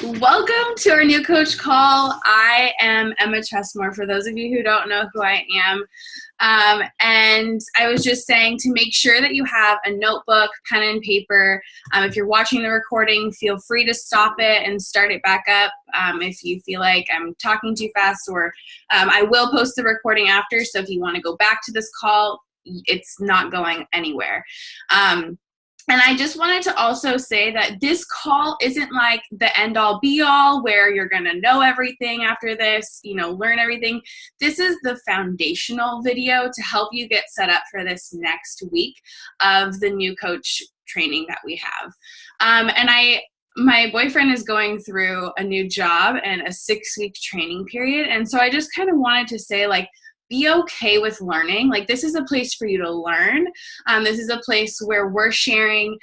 Welcome to our new coach call. I am Emma Chesmore, for those of you who don't know who I am. And I was just saying to make sure that you have a notebook, pen and paper. If you're watching the recording, feel free to stop it and start it back up if you feel like I'm talking too fast, or I will post the recording after, so if you want to go back to this call, it's not going anywhere. And I just wanted to also say that this call isn't like the end-all be-all where you're going to know everything after this, learn everything. This is the foundational video to help you get set up for this next week of the new coach training that we have. My boyfriend is going through a new job and a 6-week training period. And so I just kind of wanted to say, be okay with learning. This is a place for you to learn. This is a place where we're sharing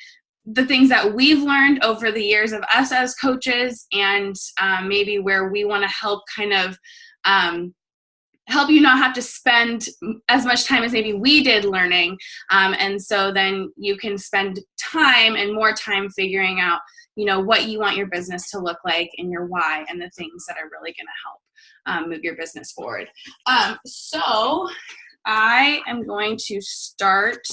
the things that we've learned over the years of us as coaches, and maybe where we want to help help you not have to spend as much time as maybe we did learning. And so then you can spend time and more time figuring out, what you want your business to look like and your why and the things that are really going to help move your business forward. So I am going to start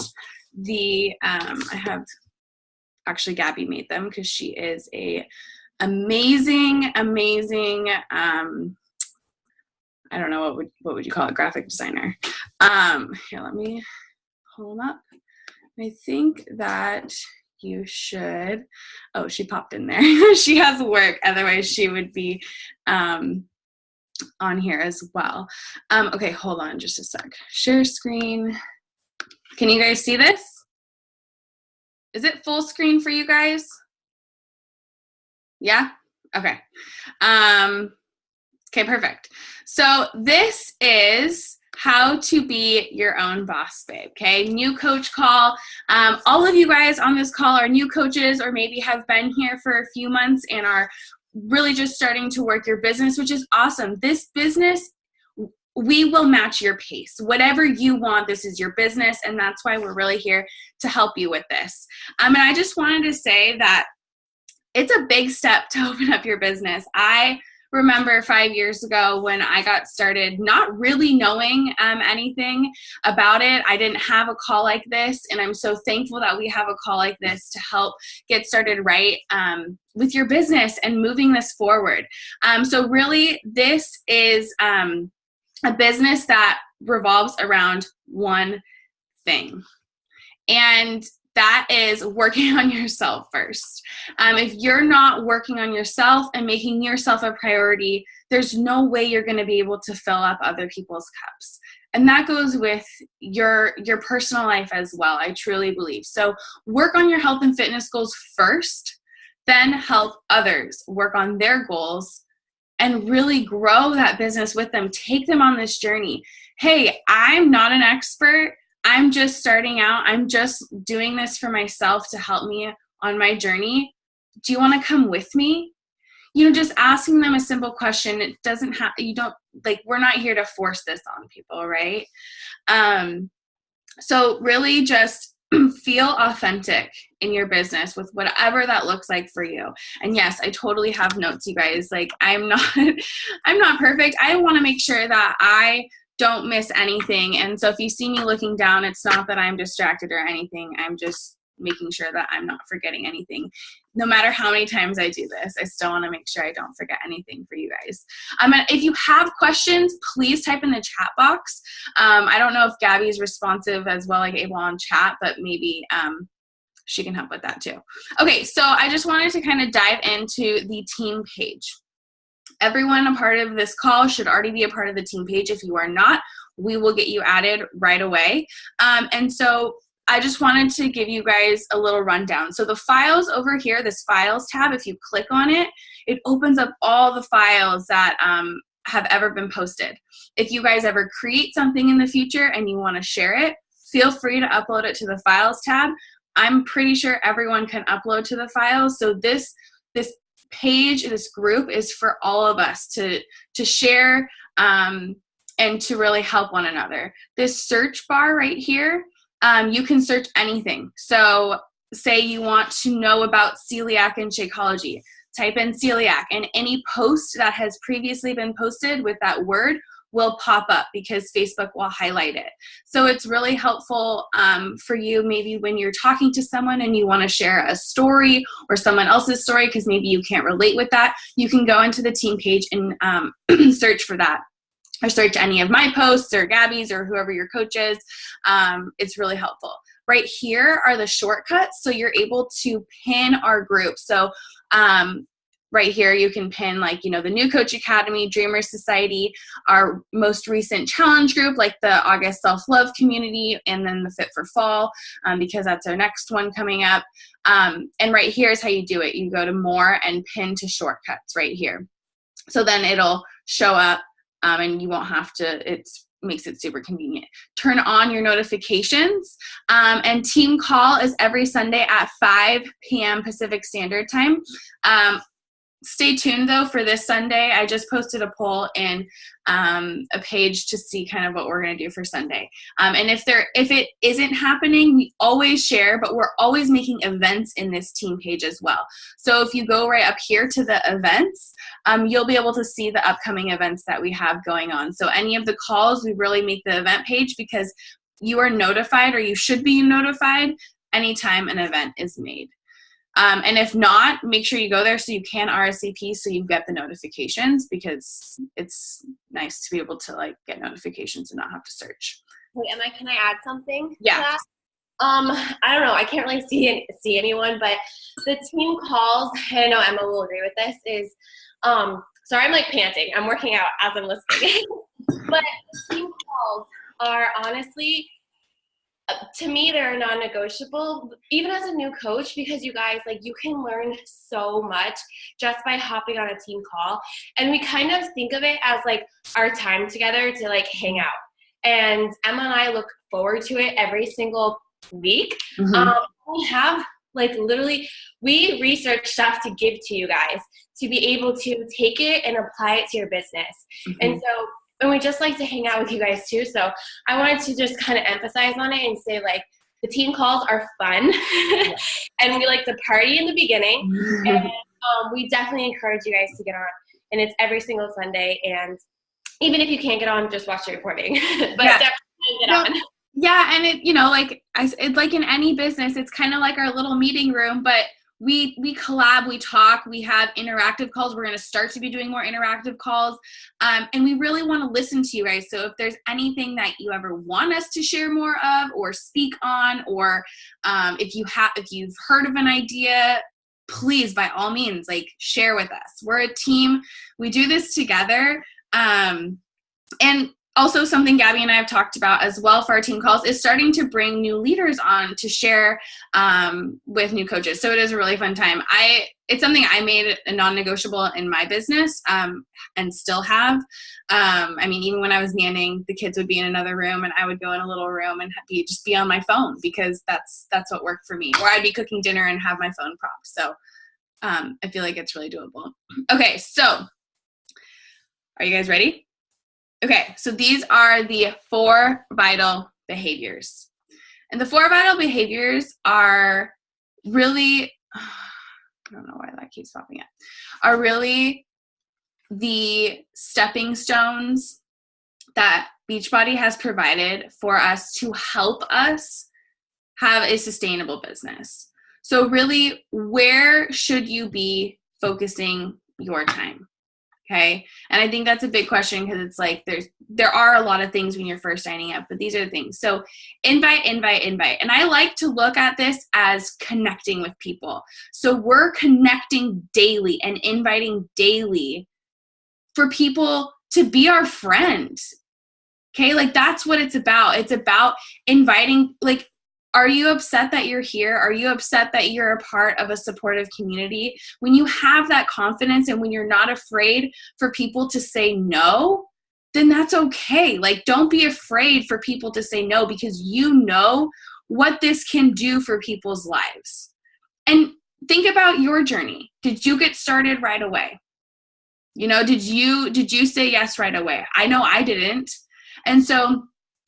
actually Gabby made them because she is a amazing, I don't know, what would you call it, graphic designer. Here, let me pull them up. I think that you should, she popped in there. She has work, otherwise she would be on here as well. Okay, hold on just a sec. Share screen. Can you guys see this? Is it full screen for you guys? Yeah? Okay. Okay, perfect. So this is how to be your own boss, babe. Okay, new coach call. All of you guys on this call are new coaches, or maybe have been here for a few months and are really just starting to work your business, which is awesome. This business, we will match your pace. Whatever you want, this is your business, and that's why we're really here to help you with this. And I just wanted to say that it's a big step to open up your business. I remember 5 years ago when I got started, not really knowing anything about it. I didn't have a call like this, and I'm so thankful that we have a call like this to help get started right with your business and moving this forward. So really, this is a business that revolves around one thing, and that is working on yourself first. If you're not working on yourself and making yourself a priority, there's no way you're going to be able to fill up other people's cups. And that goes with your personal life as well, I truly believe. So work on your health and fitness goals first, then help others work on their goals and really grow that business with them. Take them on this journey. Hey, I'm not an expert. I'm just starting out. I'm just doing this for myself to help me on my journey. Do you want to come with me? Just asking them a simple question. It doesn't have, we're not here to force this on people, right? So really just feel authentic in your business with whatever that looks like for you. And yes, I totally have notes, you guys. I'm not perfect. I want to make sure that I don't miss anything. And so if you see me looking down, it's not that I'm distracted or anything. I'm just making sure that I'm not forgetting anything. No matter how many times I do this, I still want to make sure I don't forget anything for you guys. If you have questions, please type in the chat box. I don't know if Gabby's responsive as well, able on chat, but maybe she can help with that too. Okay, so I just wanted to kind of dive into the team page. Everyone a part of this call should already be a part of the team page. If you are not, we will get you added right away. And so I just wanted to give you guys a little rundown. So the files over here, this files tab, if you click on it, it opens up all the files that have ever been posted. If you guys ever create something in the future and you want to share it, feel free to upload it to the files tab. I'm pretty sure everyone can upload to the files. So this page, this group is for all of us to share and to really help one another. This search bar right here, you can search anything. So say you want to know about celiac and Shakeology. type in celiac, and any post that has previously been posted with that word will pop up because Facebook will highlight it. So it's really helpful for you maybe when you're talking to someone and you want to share a story or someone else's story because maybe you can't relate with that. You can go into the team page and search for that, or search any of my posts or Gabby's or whoever your coach is. It's really helpful. Right here are the shortcuts, so you're able to pin our group. So right here, you can pin like, the New Coach Academy, Dreamer Society, our most recent challenge group, like the August Self-Love Community, and then the Fit for Fall, because that's our next one coming up. And right here is how you do it. You go to more and pin to shortcuts right here. So then it'll show up and you won't have to, makes it super convenient. Turn on your notifications. And team call is every Sunday at 5 p.m. Pacific Standard Time. Stay tuned though for this Sunday. I just posted a poll in a page to see kind of what we're going to do for Sunday. And if it isn't happening, we always share, but we're always making events in this team page as well. So if you go right up here to the events, you'll be able to see the upcoming events that we have going on. So any of the calls, we really make the event page because you are notified, or you should be notified anytime an event is made. And if not, make sure you go there so you can RSVP so you get the notifications, because it's nice to be able to get notifications and not have to search. Wait, Emma, can I add something? Yeah. To that? I don't know. I can't really see anyone, but the team calls, and I know Emma will agree with this, is, sorry, I'm panting. I'm working out as I'm listening. But team calls are honestly, to me, they're non-negotiable, even as a new coach, because you guys, you can learn so much just by hopping on a team call. And we kind of think of it as our time together to hang out. And Emma and I look forward to it every single week. Mm-hmm. We have literally, we research stuff to give to you guys to be able to take it and apply it to your business. Mm-hmm. And so, and we just like to hang out with you guys too. So I wanted to just kind of emphasize on it and say the team calls are fun and we like to party in the beginning. And we definitely encourage you guys to get on. And it's every single Sunday. And even if you can't get on, just watch the recording. But definitely get on. Yeah, and it, it's like in any business, it's kind of like our little meeting room, but we collab, we talk, we have interactive calls. We're going to start to be doing more interactive calls. And we really want to listen to you guys. So if there's anything that you ever want us to share more of or speak on, or if you've heard of an idea, please, by all means, share with us. We're a team. We do this together. And also something Gabby and I have talked about as well for our team calls is starting to bring new leaders on to share with new coaches. So it is a really fun time. It's something I made a non-negotiable in my business and still have. Even when I was nannying, the kids would be in another room and I would go in a little room and just be on my phone because that's what worked for me. Or I'd be cooking dinner and have my phone propped. So I feel like it's really doable. Okay, so are you guys ready? Okay, so these are the 4 vital behaviors. And the 4 vital behaviors are really, I don't know why that keeps popping up, are really the stepping stones that Beachbody has provided for us to help us have a sustainable business. So really, where should you be focusing your time? Okay. And I think that's a big question because it's there are a lot of things when you're first signing up, but these are the things. So invite. And I like to look at this as connecting with people. So we're connecting daily and inviting daily for people to be our friend. Okay. That's what it's about. It's about inviting, are you upset that you're here? Are you upset that you're a part of a supportive community? When you have that confidence and when you're not afraid for people to say no, then that's okay. Don't be afraid for people to say no because you know what this can do for people's lives. And think about your journey. Did you get started right away? Did you say yes right away? I know I didn't. And so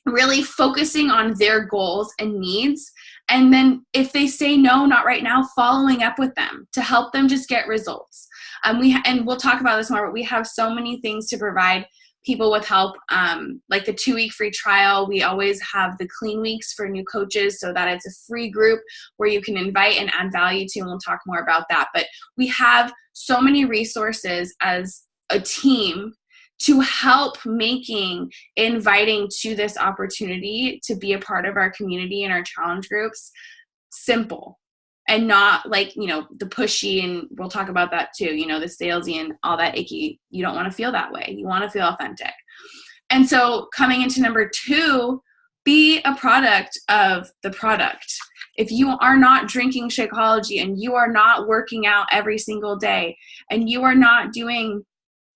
really focusing on their goals and needs. And then if they say no, not right now, following up with them to help them just get results. And we'll talk about this more, but we have so many things to provide people with help, like the 2-week free trial. We always have the clean weeks for new coaches, so that it's a free group where you can invite and add value to, and we'll talk more about that. But we have so many resources as a team to help making inviting to this opportunity to be a part of our community and our challenge groups simple, and not like, the pushy, and we'll talk about that too, the salesy and all that icky. You don't want to feel that way. You want to feel authentic. And so coming into number 2, be a product of the product. If you are not drinking Shakeology, and you are not working out every single day, and you are not doing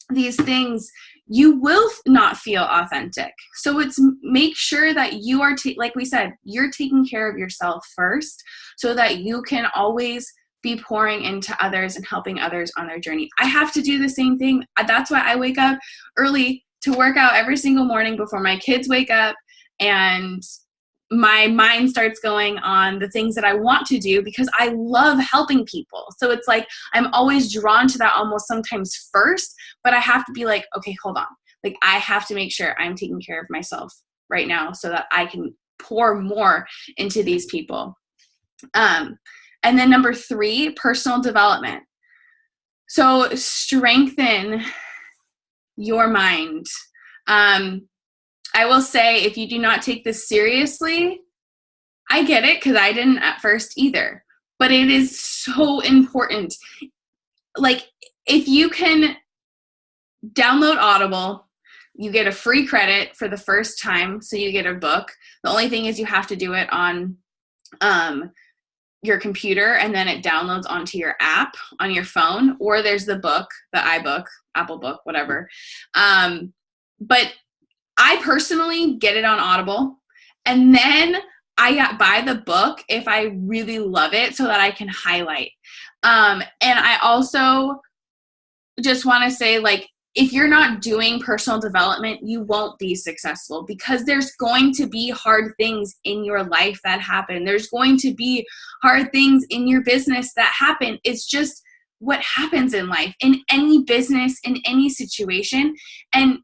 these things, you will not feel authentic. So it's make sure that you are, like we said, you're taking care of yourself first, so that you can always be pouring into others and helping others on their journey. I have to do the same thing. That's why I wake up early to work out every single morning before my kids wake up, and my mind starts going on the things that I want to do, because I love helping people. So it's like I'm always drawn to that almost sometimes first, but I have to be like, okay, hold on. Like, I have to make sure I'm taking care of myself right now so that I can pour more into these people. And then number 3, personal development. So strengthen your mind. I will say, if you do not take this seriously, I get it, because I didn't at first either, but it is so important. Like, if you can download Audible, you get a free credit for the first time, so you get a book. The only thing is you have to do it on your computer, and then it downloads onto your app on your phone, or there's the book, the iBook, Apple Book, whatever. But I personally get it on Audible, and then I buy the book if I really love it, so that I can highlight. And I also just want to say, like, if you're not doing personal development, you won't be successful, because there's going to be hard things in your life that happen. There's going to be hard things in your business that happen. It's just what happens in life, in any business, in any situation. And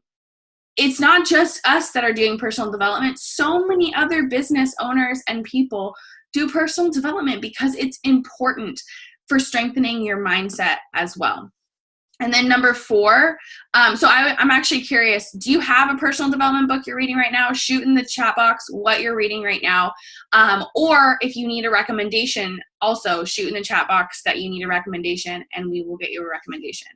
it's not just us that are doing personal development. So many other business owners and people do personal development, because it's important for strengthening your mindset as well. And then number 4, so I'm actually curious, do you have a personal development book you're reading right now? Shoot in the chat box what you're reading right now. Or if you need a recommendation, also shoot in the chat box that you need a recommendation, and we will get you a recommendation.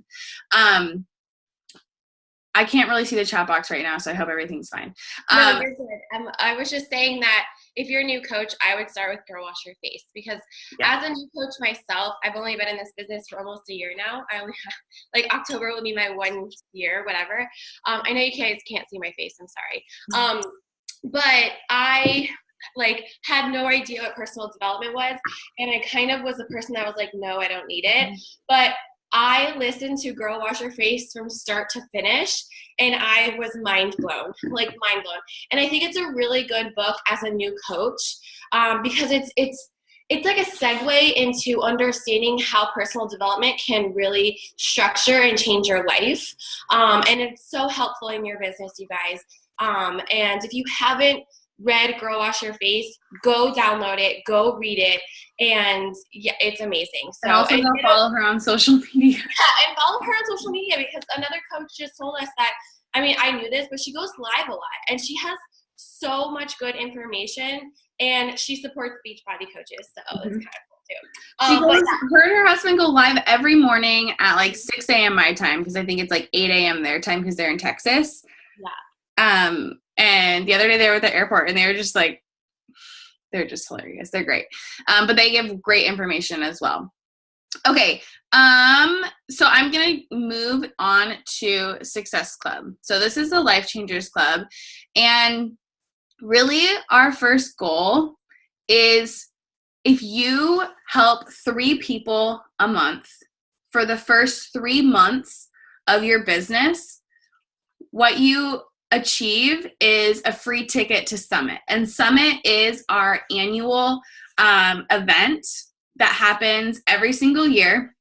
I can't really see the chat box right now, so I hope everything's fine. No, you're good. I was just saying that if you're a new coach, I would start with Girl Wash Your Face, because as a new coach myself, I've only been in this business for almost a year now. I only have, like, October will be my 1 year, whatever. I know you guys can't see my face. I'm sorry. But I had no idea what personal development was, and I kind of was the person that was like, no, I don't need it. But I listened to Girl Wash Your Face from start to finish, and I was mind blown. And I think it's a really good book as a new coach, because it's like a segue into understanding how personal development can really structure and change your life. And it's so helpful in your business, you guys. And if you haven't read Girl Wash Your Face, go download it, go read it, and yeah, it's amazing. So, and also go follow her on social media. Yeah, and follow her on social media, because another coach just told us that, I mean, I knew this, but she goes live a lot, and she has so much good information, and she supports Beachbody coaches, so it's kind of cool too. Her and her husband go live every morning at like 6 a.m. my time, because I think it's like 8 a.m. their time, because they're in Texas. Yeah. And the other day they were at the airport, and they were just like, they're just hilarious. They're great. But they give great information as well. Okay. So I'm going to move on to Success Club. So this is the Life Changers Club. And really our first goal is, if you help 3 people a month for the first 3 months of your business, what you achieve is a free ticket to Summit. And Summit is our annual event that happens every single year.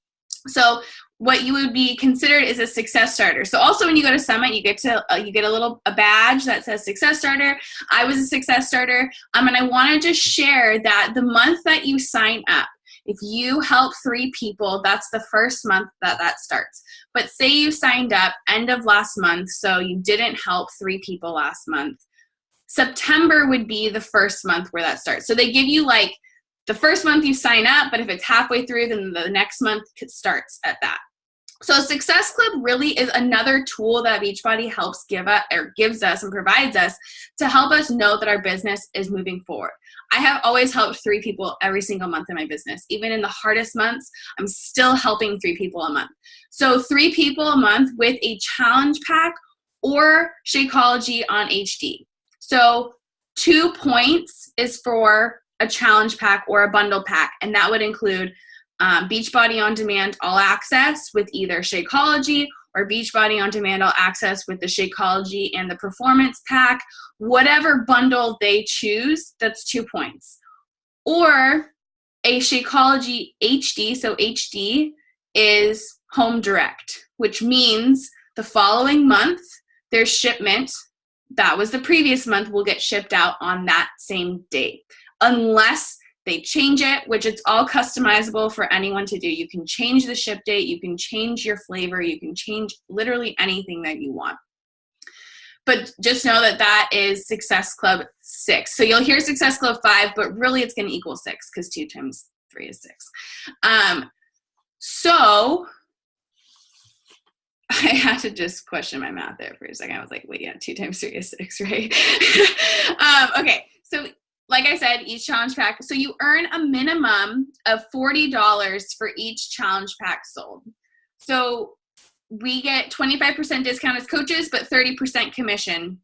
So what you would be considered is a success starter. So also when you go to Summit, you get a badge that says success starter. I was a success starter. And I want to just share that the month that you sign up, if you help 3 people, that's the first month that starts. But say you signed up end of last month, so you didn't help 3 people last month. September would be the first month where that starts. So they give you like the first month you sign up, but if it's halfway through, then the next month starts at that. So Success Club really is another tool that Beachbody gives us and provides us to help us know that our business is moving forward. I have always helped 3 people every single month in my business. Even in the hardest months, I'm still helping 3 people a month. So 3 people a month with a challenge pack or Shakeology on HD. So 2 points is for a challenge pack or a bundle pack, and that would include Beachbody On Demand All Access with either Shakeology or Beachbody On Demand All Access with the Shakeology and the Performance Pack. Whatever bundle they choose, that's 2 points. Or a Shakeology HD, so HD is home direct, which means the following month, their shipment, that was the previous month, will get shipped out on that same date. Unless they change it, which it's all customizable for anyone to do. You can change the ship date, you can change your flavor, you can change literally anything that you want. But just know that that is Success Club 6. So you'll hear Success Club 5, but really it's going to equal 6 because 2 times 3 is 6. So I had to just question my math there for a second. I was like, wait, yeah, 2 times 3 is 6, right? Okay, so like I said, each challenge pack. So you earn a minimum of $40 for each challenge pack sold. So we get 25% discount as coaches, but 30% commission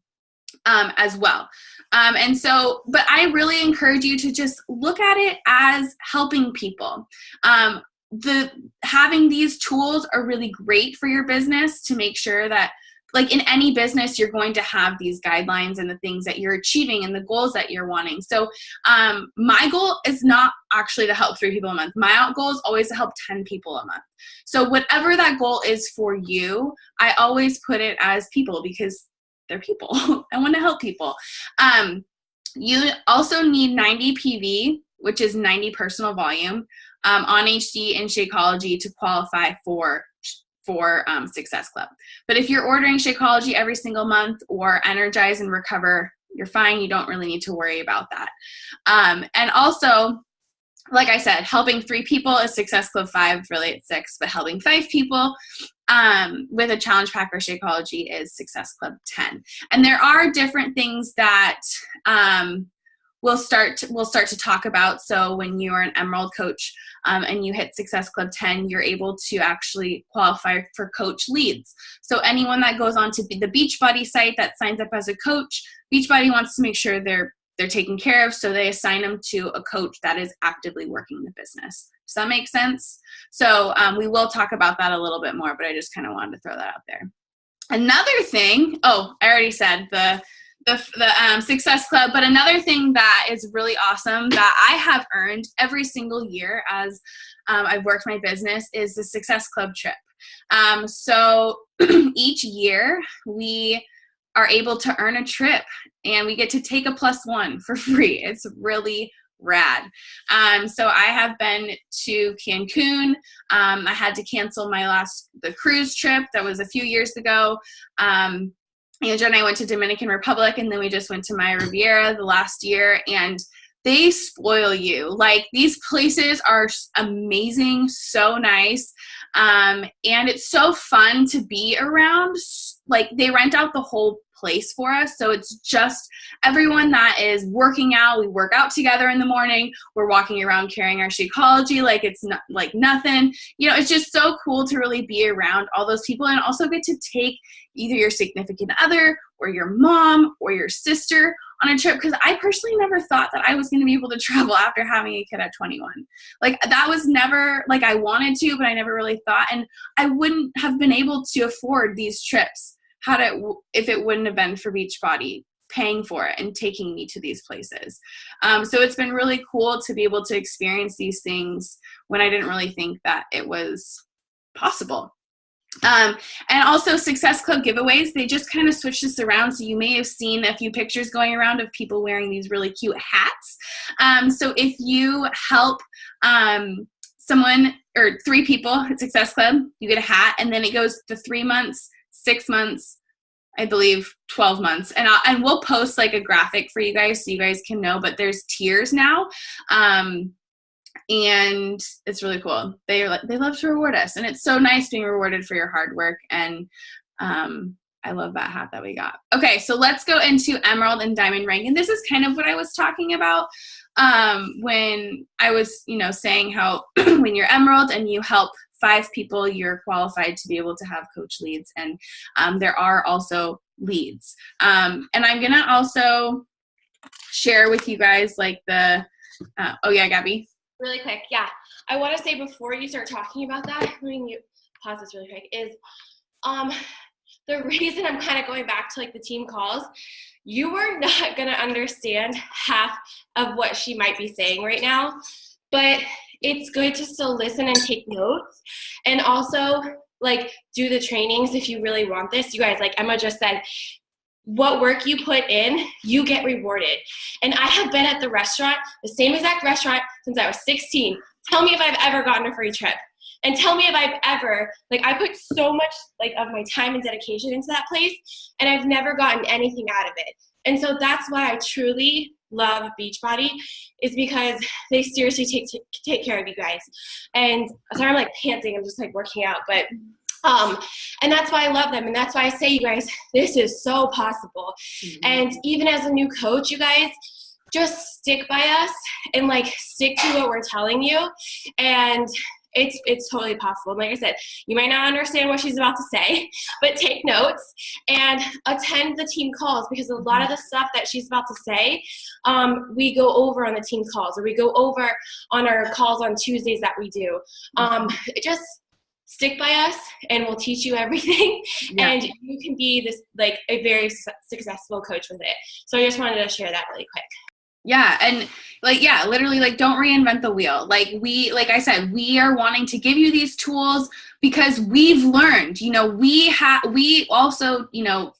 as well. But I really encourage you to just look at it as helping people. Having these tools are really great for your business to make sure that, like in any business, you're going to have these guidelines and the things that you're achieving and the goals that you're wanting. So my goal is not actually to help 3 people a month. My goal is always to help 10 people a month. So whatever that goal is for you, I always put it as people because they're people. I want to help people. You also need 90 PV, which is 90 personal volume, on HD and Shakeology to qualify for Success Club. But if you're ordering Shakeology every single month or Energize and Recover, you're fine. You don't really need to worry about that. And also, like I said, helping 3 people is Success Club 5, really it's 6, but helping 5 people with a challenge pack or Shakeology is Success Club 10. And there are different things that we'll start to talk about. So when you are an Emerald coach and you hit Success Club 10, you're able to actually qualify for coach leads. So anyone that goes on to the Beachbody site that signs up as a coach, Beachbody wants to make sure they're taken care of, so they assign them to a coach that is actively working the business. Does that make sense? So we will talk about that a little bit more, but I just kind of wanted to throw that out there. Another thing, I already said the Success Club, but another thing that is really awesome that I have earned every single year as I've worked my business is the Success Club trip. So each year we are able to earn a trip and we get to take a +1 for free. It's really rad. So I have been to Cancun. I had to cancel the cruise trip that was a few years ago. Andrew and I went to Dominican Republic, and then we just went to Maya Riviera the last year, and they spoil you. Like, these places are amazing, so nice, and it's so fun to be around. Like, they rent out the whole place for us, so it's just everyone that is working out. We work out together in the morning. We're walking around carrying our Shakeology like it's not like nothing. You know, it's just so cool to really be around all those people and also get to take either your significant other or your mom or your sister on a trip, because I personally never thought that I was going to be able to travel after having a kid at 21. Like, that was never, like, I wanted to, but I never really thought, and I wouldn't have been able to afford these trips if it wouldn't have been for Beachbody paying for it and taking me to these places. So it's been really cool to be able to experience these things when I didn't really think that it was possible. And also Success Club giveaways, they just kind of switch this around. So you may have seen a few pictures going around of people wearing these really cute hats. So if you help someone or 3 people at Success Club, you get a hat, and then it goes to 3 months, 6 months, I believe 12 months. And we'll post like a graphic for you guys so you guys can know, but there's tiers now. And it's really cool. They love to reward us, and it's so nice being rewarded for your hard work. And I love that hat that we got. Okay, so let's go into Emerald and Diamond rank. And this is kind of what I was talking about when I was, saying how when you're Emerald and you help 5 people, you're qualified to be able to have coach leads. And there are also leads. And I'm going to also share with you guys like the, oh yeah, Gabby. Really quick, yeah. I want to say before you start talking about that, let me pause this really quick, is the reason I'm kind of going back to like the team calls, you are not going to understand half of what she might be saying right now, but it's good to still listen and take notes, and also like do the trainings if you really want this. You guys, like Emma just said, what work you put in, you get rewarded. And I have been at the restaurant, the same exact restaurant, since I was 16. Tell me if I've ever gotten a free trip. And tell me if I've ever, like I put so much like of my time and dedication into that place, and I've never gotten anything out of it. And so that's why I truly love Beachbody, is because they seriously take care of you guys. And sorry, I'm like panting, I'm just like working out, but and that's why I love them. And that's why I say, you guys, this is so possible. Mm-hmm. And even as a new coach, you guys, just stick by us and like stick to what we're telling you. And it's totally possible. And like I said, you might not understand what she's about to say, but take notes and attend the team calls, because a lot of the stuff that she's about to say, we go over on the team calls, or we go over on our calls on Tuesdays that we do. Just stick by us and we'll teach you everything. Yeah. And you can be this like a very successful coach with it. So I just wanted to share that really quick. Yeah. And like, yeah, literally like don't reinvent the wheel. Like I said, we are wanting to give you these tools because we've learned, we also,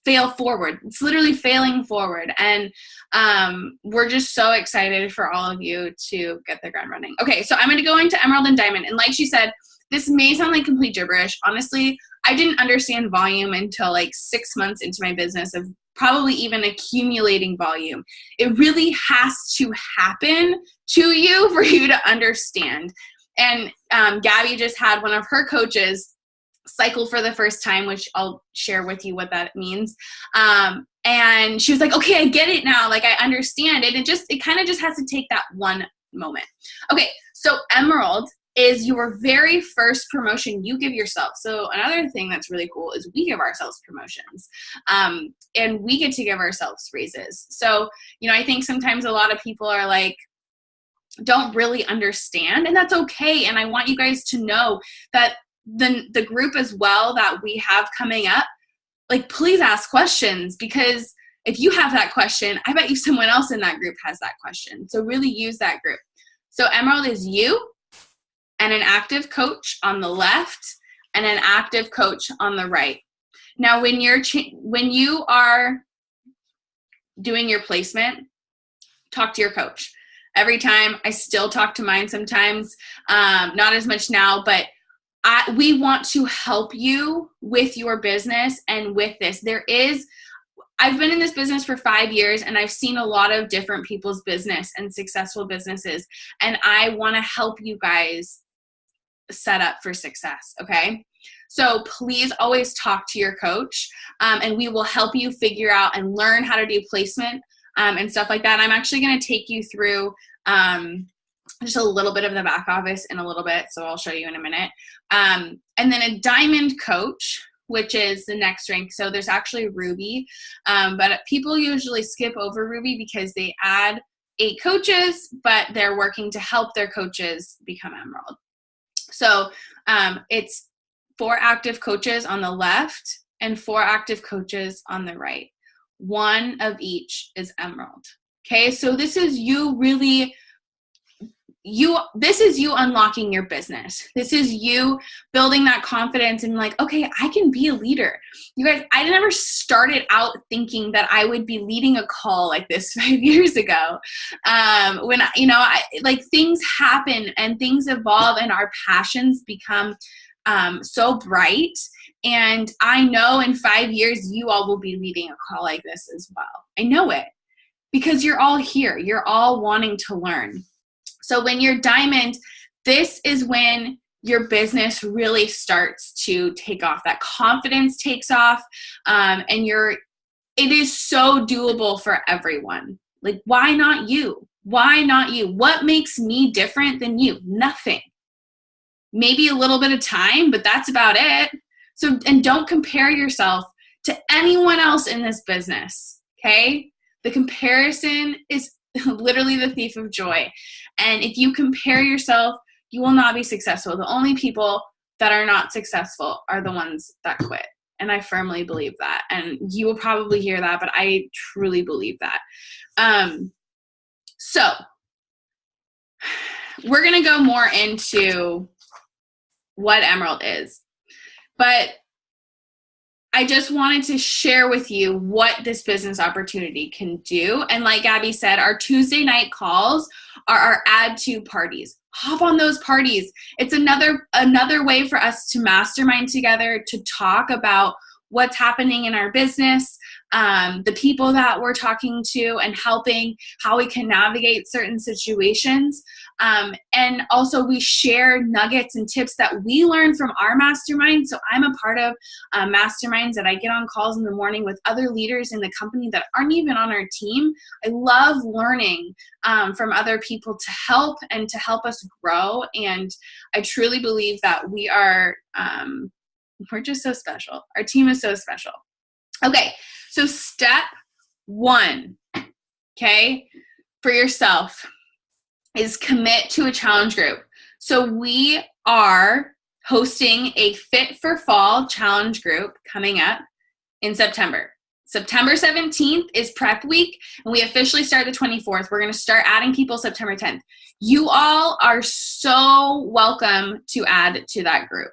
fail forward. It's literally failing forward. And we're just so excited for all of you to get the ground running. Okay. So I'm going to go into Emerald and Diamond. And like she said, this may sound like complete gibberish. Honestly, I didn't understand volume until like 6 months into my business of probably even accumulating volume. It really has to happen to you for you to understand. And Gabby just had one of her coaches cycle for the first time, which I'll share with you what that means. And she was like, okay, I get it now. Like I understand it. It kind of just has to take that one moment. Okay. So Emerald is your very first promotion you give yourself. So another thing that's really cool is we give ourselves promotions, and we get to give ourselves raises. So, I think sometimes a lot of people are like, don't really understand, and that's okay. And I want you guys to know that the group as well that we have coming up, like, please ask questions, because if you have that question, I bet you someone else in that group has that question. So really use that group. So Emerald is you, and an active coach on the left, and an active coach on the right. Now, when you are doing your placement, talk to your coach. Every time, I still talk to mine sometimes, not as much now, but we want to help you with your business and with this. I've been in this business for 5 years, and I've seen a lot of different people's business and successful businesses, and I want to help you guys set up for success. Okay. So please always talk to your coach, and we will help you figure out and learn how to do placement and stuff like that. I'm actually going to take you through just a little bit of the back office in a little bit. So I'll show you in a minute. And then a diamond coach, which is the next rank. So there's actually Ruby, but people usually skip over Ruby because they add 8 coaches, but they're working to help their coaches become Emerald. So it's 4 active coaches on the left and 4 active coaches on the right. 1 of each is Emerald. Okay, so this is you really this is you unlocking your business. This is you building that confidence and like, okay, I can be a leader. You guys, I never started out thinking that I would be leading a call like this 5 years ago. Like things happen and things evolve and our passions become so bright. And I know in 5 years, you all will be leading a call like this as well. I know it because you're all here. You're all wanting to learn. So when you're diamond, this is when your business really starts to take off. That confidence takes off, and it is so doable for everyone. Like, why not you? Why not you? What makes me different than you? Nothing. Maybe a little bit of time, but that's about it. So, and don't compare yourself to anyone else in this business, okay? The comparison is literally the thief of joy. And if you compare yourself, you will not be successful. The only people that are not successful are the ones that quit. And I firmly believe that. And you will probably hear that, but I truly believe that. So we're going to go more into what Emerald is. But I just wanted to share with you what this business opportunity can do. And like Gabby said, our Tuesday night calls are our add to parties. Hop on those parties. It's another way for us to mastermind together, to talk about what's happening in our business, the people that we're talking to and helping, how we can navigate certain situations. And also we share nuggets and tips that we learn from our mastermind. So I'm a part of masterminds that I get on calls in the morning with other leaders in the company that aren't even on our team. I love learning from other people to help us grow. And I truly believe that we're just so special. Our team is so special. Okay. So step 1, okay, for yourself is commit to a challenge group. So we are hosting a Fit for Fall challenge group coming up in September. September 17th is prep week, and we officially start the 24th. We're going to start adding people September 10th. You all are so welcome to add to that group.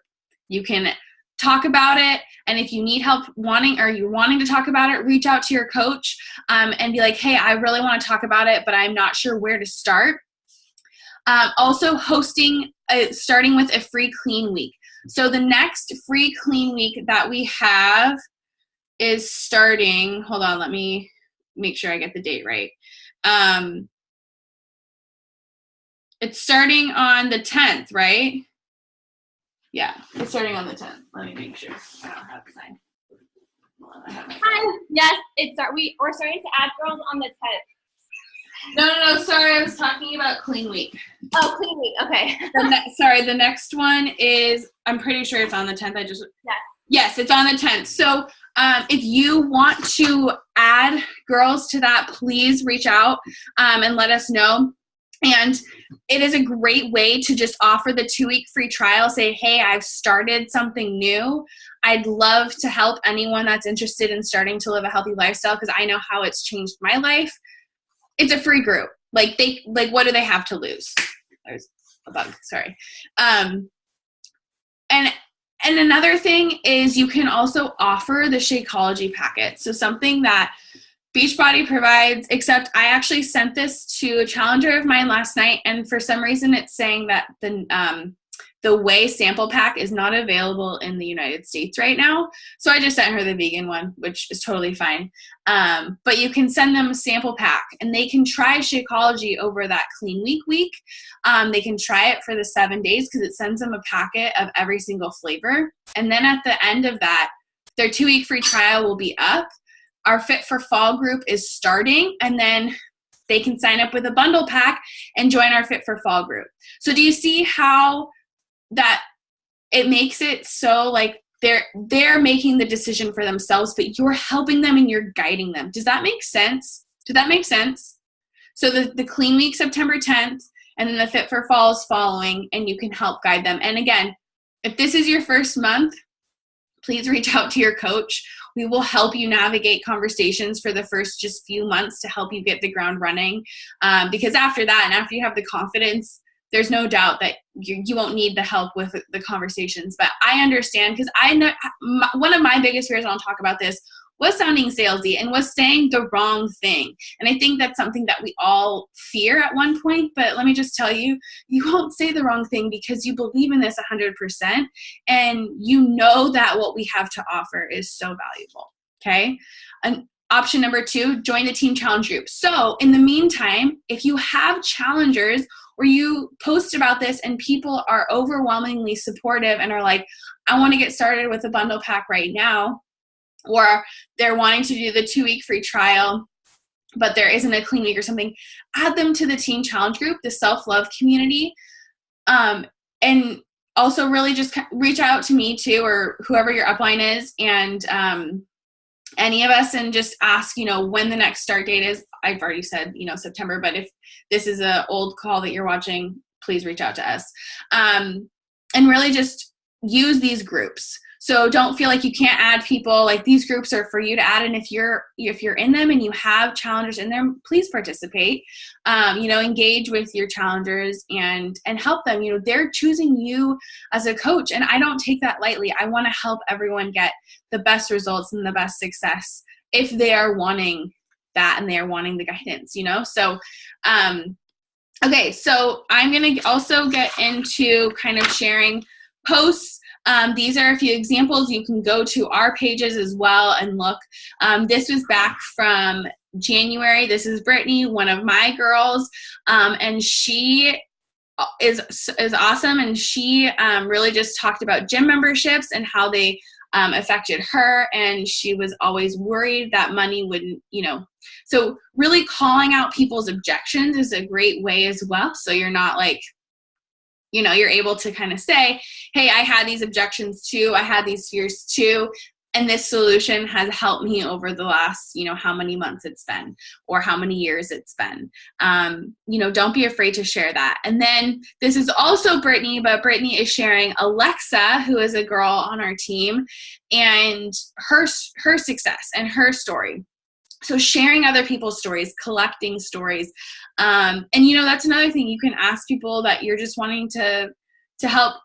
You can talk about it. And if you need help wanting to talk about it, reach out to your coach and be like, hey, I really want to talk about it, but I'm not sure where to start. Also starting with a free clean week. So the next free clean week that we have is starting, hold on, let me make sure I get the date right. It's starting on the 10th, right? Yeah, it's starting on the 10th. Let me make sure. I don't have the time. Hi. Yes, we're starting to add girls on the 10th. No. Sorry, I was talking about Clean Week. Oh, Clean Week. Okay. The next one is, I'm pretty sure it's on the 10th. Yes, it's on the 10th. So if you want to add girls to that, please reach out and let us know. And it is a great way to just offer the 2-week free trial. Say, hey, I've started something new. I'd love to help anyone that's interested in starting to live a healthy lifestyle because I know how it's changed my life. It's a free group. What do they have to lose? There's a bug. Sorry. And another thing is you can also offer the Shakeology packet. So something that Beachbody provides, except I actually sent this to a challenger of mine last night, and for some reason it's saying that the whey sample pack is not available in the United States right now. So I just sent her the vegan one, which is totally fine. But you can send them a sample pack, and they can try Shakeology over that Clean week. They can try it for the 7 days because it sends them a packet of every single flavor. And then at the end of that, their 2-week free trial will be up. Our Fit for Fall group is starting, and then they can sign up with a bundle pack and join our Fit for Fall group. So do you see how that it makes it so like they're making the decision for themselves, but you're helping them and you're guiding them? Does that make sense? Did that make sense? So the Clean Week, September 10th, and then the Fit for Fall is following, and you can help guide them. And again, if this is your first month, please reach out to your coach. We will help you navigate conversations for the first just few months to help you get the ground running. Because after that, and after you have the confidence there's no doubt that you won't need the help with the conversations. But I understand, because I know one of my biggest fears, and I'll talk about this, was sounding salesy and was saying the wrong thing. And I think that's something that we all fear at one point. But let me just tell you, you won't say the wrong thing because you believe in this 100%. And you know that what we have to offer is so valuable. Okay. And option number 2, join the team challenge group. So in the meantime, if you have challengers or you post about this and people are overwhelmingly supportive and are like, I want to get started with a bundle pack right now, or they're wanting to do the 2-week free trial, but there isn't a clean week or something, add them to the team challenge group, the self-love community. And also really just reach out to me too, or whoever your upline is, and any of us, and just ask, when the next start date is. I've already said, September, but if this is an old call that you're watching, please reach out to us. And really just use these groups. So don't feel like you can't add people. Like, these groups are for you to add. And if you're in them and you have challengers in them, please participate. Engage with your challengers and help them. They're choosing you as a coach, and I don't take that lightly. I want to help everyone get the best results and the best success if they are wanting that and they are wanting the guidance. So okay, so I'm going to also get into kind of sharing posts. These are a few examples. You can go to our pages as well and look. This was back from January. This is Brittany, one of my girls, and she is awesome. And she really just talked about gym memberships and how they affected her. And she was always worried that money wouldn't, so really calling out people's objections is a great way as well. So you're not like, you're able to kind of say, hey, I had these objections too. I had these fears too. And this solution has helped me over the last, how many months it's been, or how many years it's been. Don't be afraid to share that. And then this is also Brittany, but Brittany is sharing Alexa, who is a girl on our team, and her success and her story. So sharing other people's stories, collecting stories. And, that's another thing. You can ask people that you're just wanting to help,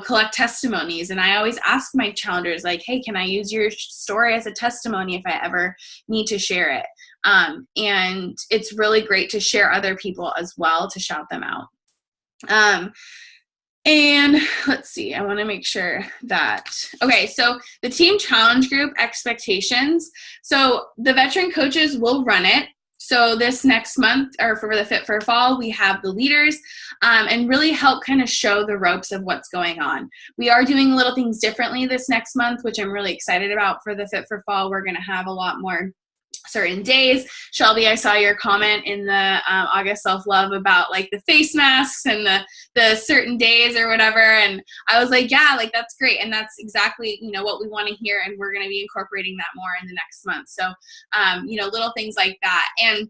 collect testimonies. And I always ask my challengers, like, hey, can I use your story as a testimony if I ever need to share it? And it's really great to share other people as well, to shout them out. And let's see, I want to make sure that, okay, so the team challenge group expectations. So the veteran coaches will run it. So this next month, or for the Fit for Fall, we have the leaders and really help kind of show the ropes of what's going on. We are doing little things differently this next month, which I'm really excited about. For the Fit for Fall, we're going to have a lot more certain days. Shelby, I saw your comment in the August Self-Love about like the face masks and the certain days or whatever. And I was like, yeah, like that's great. And that's exactly, what we want to hear. And we're going to be incorporating that more in the next month. So, little things like that. And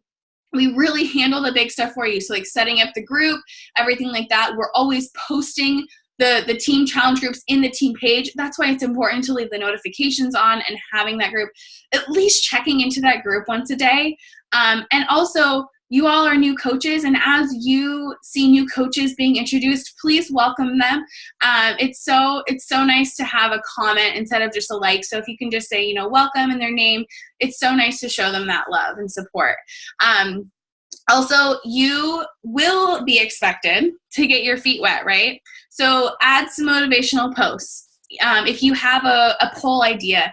we really handle the big stuff for you. So like setting up the group, everything like that. We're always posting the team challenge groups in the team page. That's why it's important to leave the notifications on and having that group, at least checking into that group once a day. And also, you all are new coaches, and as you see new coaches being introduced, please welcome them. It's so nice to have a comment instead of just a like. So if you can just say, welcome in their name, it's so nice to show them that love and support. Also, you will be expected to get your feet wet, right? So add some motivational posts. If you have a poll idea,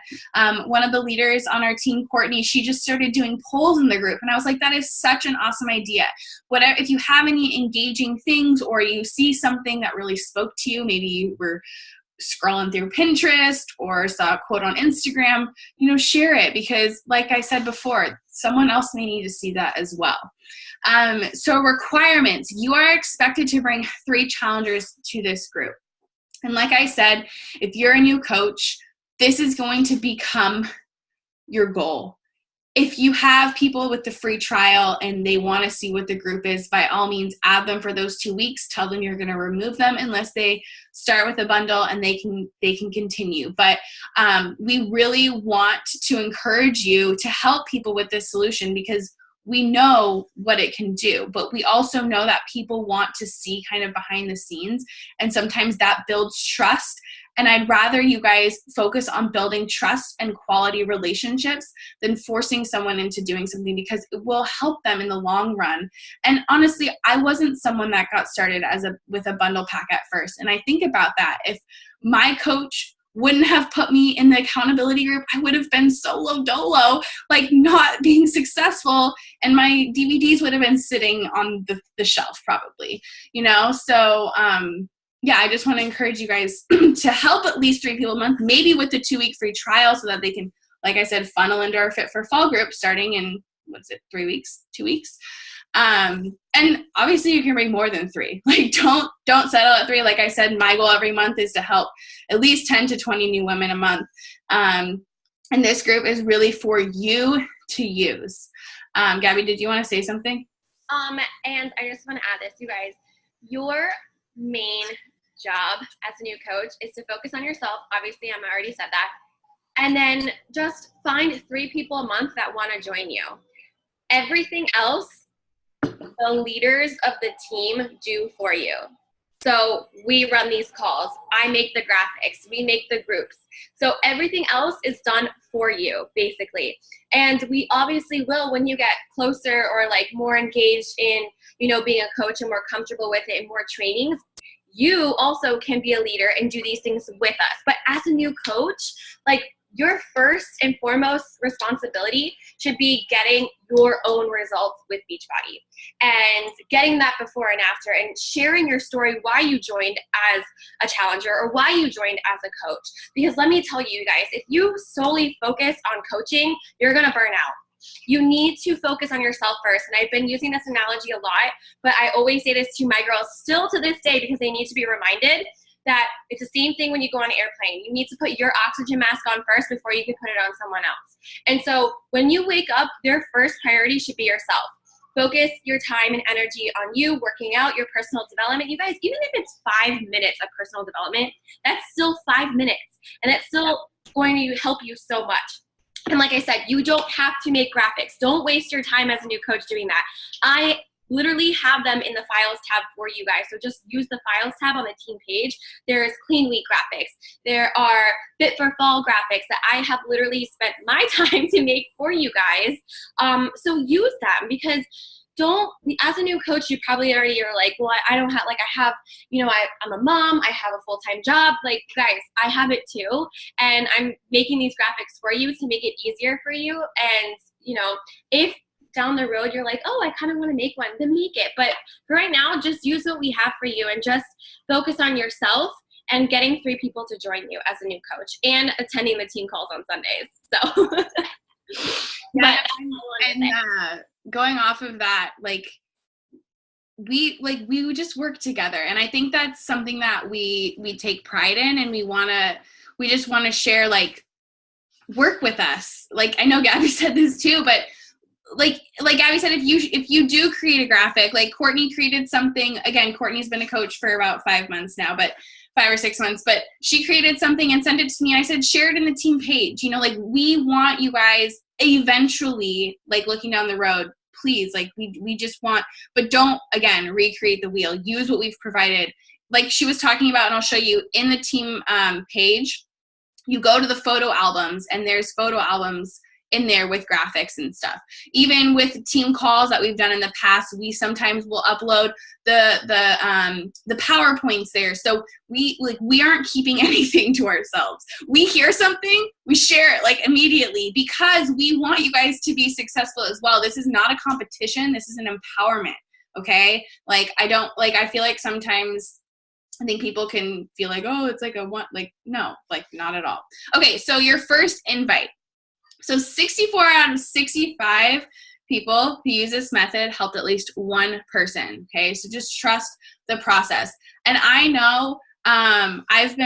one of the leaders on our team, Courtney, she just started doing polls in the group. And I was like, that is such an awesome idea. Whatever, if you have any engaging things, or you see something that really spoke to you, maybe you were scrolling through Pinterest or saw a quote on Instagram, share it, because like I said before, someone else may need to see that as well. So requirements, you are expected to bring 3 challengers to this group. And like I said, if you're a new coach, this is going to become your goal. If you have people with the free trial and they want to see what the group is, by all means, add them for those 2 weeks. Tell them you're going to remove them unless they start with a bundle and they can continue. But we really want to encourage you to help people with this solution, because we know what it can do, but we also know that people want to see kind of behind the scenes. And sometimes that builds trust. And I'd rather you guys focus on building trust and quality relationships than forcing someone into doing something, because it will help them in the long run. And honestly, I wasn't someone that got started with a bundle pack at first. And I think about that. If my coach wouldn't have put me in the accountability group, I would have been solo dolo, like not being successful. And my DVDs would have been sitting on the shelf probably, So, yeah, I just want to encourage you guys to help at least 3 people a month, maybe with the 2-week free trial, so that they can, like I said, funnel into our Fit for Fall group starting in, 3 weeks, 2 weeks. And obviously you can bring more than 3. Like don't settle at 3. Like I said, my goal every month is to help at least 10 to 20 new women a month. And this group is really for you to use. Gabby, did you want to say something? And I just want to add this, you guys, your main job as a new coach is to focus on yourself. Obviously, I already said that. And then just find 3 people a month that want to join you. Everything else, the leaders of the team do for you. So we run these calls. I make the graphics. We make the groups. So everything else is done for you, basically. And we obviously will, when you get closer or like more engaged in, being a coach and more comfortable with it and more trainings, you also can be a leader and do these things with us. But as a new coach, like, your first and foremost responsibility should be getting your own results with Beachbody and getting that before and after, and sharing your story, why you joined as a challenger or why you joined as a coach. Because let me tell you guys, if you solely focus on coaching, you're going to burn out. You need to focus on yourself first. And I've been using this analogy a lot, but I always say this to my girls still to this day, because they need to be reminded that it's the same thing when you go on an airplane. You need to put your oxygen mask on first before you can put it on someone else. And so when you wake up, your first priority should be yourself. Focus your time and energy on you, working out, your personal development. You guys, even if it's 5 minutes of personal development, that's still 5 minutes. And that's still going to help you so much. And like I said, you don't have to make graphics. Don't waste your time as a new coach doing that. I literally have them in the files tab for you guys. So just use the files tab on the team page. There's Clean Week graphics. There are Fit for Fall graphics that I have literally spent my time to make for you guys. So use them, because as a new coach, you probably already are like, well, I don't have, like, I have, I'm a mom, I have a full-time job. Like, guys, I have it too. And I'm making these graphics for you to make it easier for you. And, if down the road you're like, oh, I kind of want to make one, then make it. But for right now, just use what we have for you and just focus on yourself and getting 3 people to join you as a new coach and attending the team calls on Sundays. So yeah, and going off of that, we just work together. And I think that's something that we take pride in, and we just want to share, like, work with us. Like, I know Gabby said this too, but like Gabby said, if you do create a graphic, like Courtney created something, again, Courtney's been a coach for about 5 months now, but 5 or 6 months, but she created something and sent it to me. I said, share it in the team page. We want you guys eventually, like, looking down the road, please, like, we just want, but don't, again, recreate the wheel. Use what we've provided. Like she was talking about, and I'll show you in the team page, you go to the photo albums, and there's photo albums in there with graphics and stuff. Even with team calls that we've done in the past, we sometimes will upload the PowerPoints there. So we aren't keeping anything to ourselves. We hear something, we share it, like, immediately, because we want you guys to be successful as well. This is not a competition. This is an empowerment. Okay. I feel like sometimes I think people can feel like, oh, it's like no, not at all. Okay. So your first invite. So 64 out of 65 people who use this method helped at least one person. Okay. So just trust the process. And I know, I've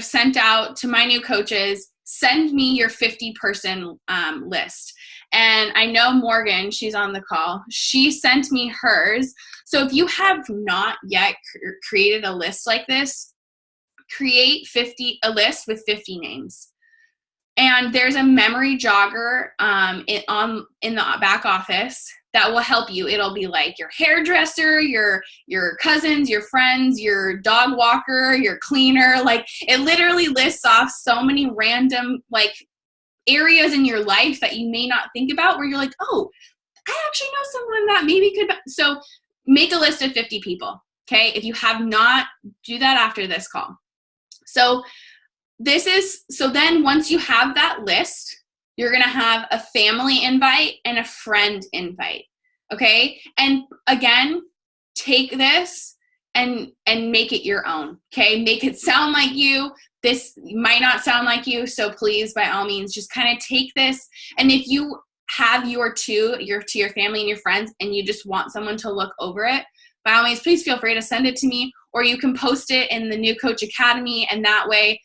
sent out to my new coaches, send me your 50-person list. And I know Morgan, she's on the call, she sent me hers. So if you have not yet created a list like this, create a list with 50 names. And there's a memory jogger in the back office that will help you. It'll be like your hairdresser, your cousins, your friends, your dog walker, your cleaner. Like, it literally lists off so many random like areas in your life that you may not think about, where you're like, oh, I actually know someone that maybe could. So make a list of 50 people. Okay. If you have not, do that after this call. So then once you have that list, you're going to have a family invite and a friend invite. Okay. And again, take this and make it your own. Okay. Make it sound like you. This might not sound like you. So please, by all means, just kind of take this. And if you have to your family and your friends, and you just want someone to look over it, by all means, please feel free to send it to me, or you can post it in the New Coach Academy. And that way,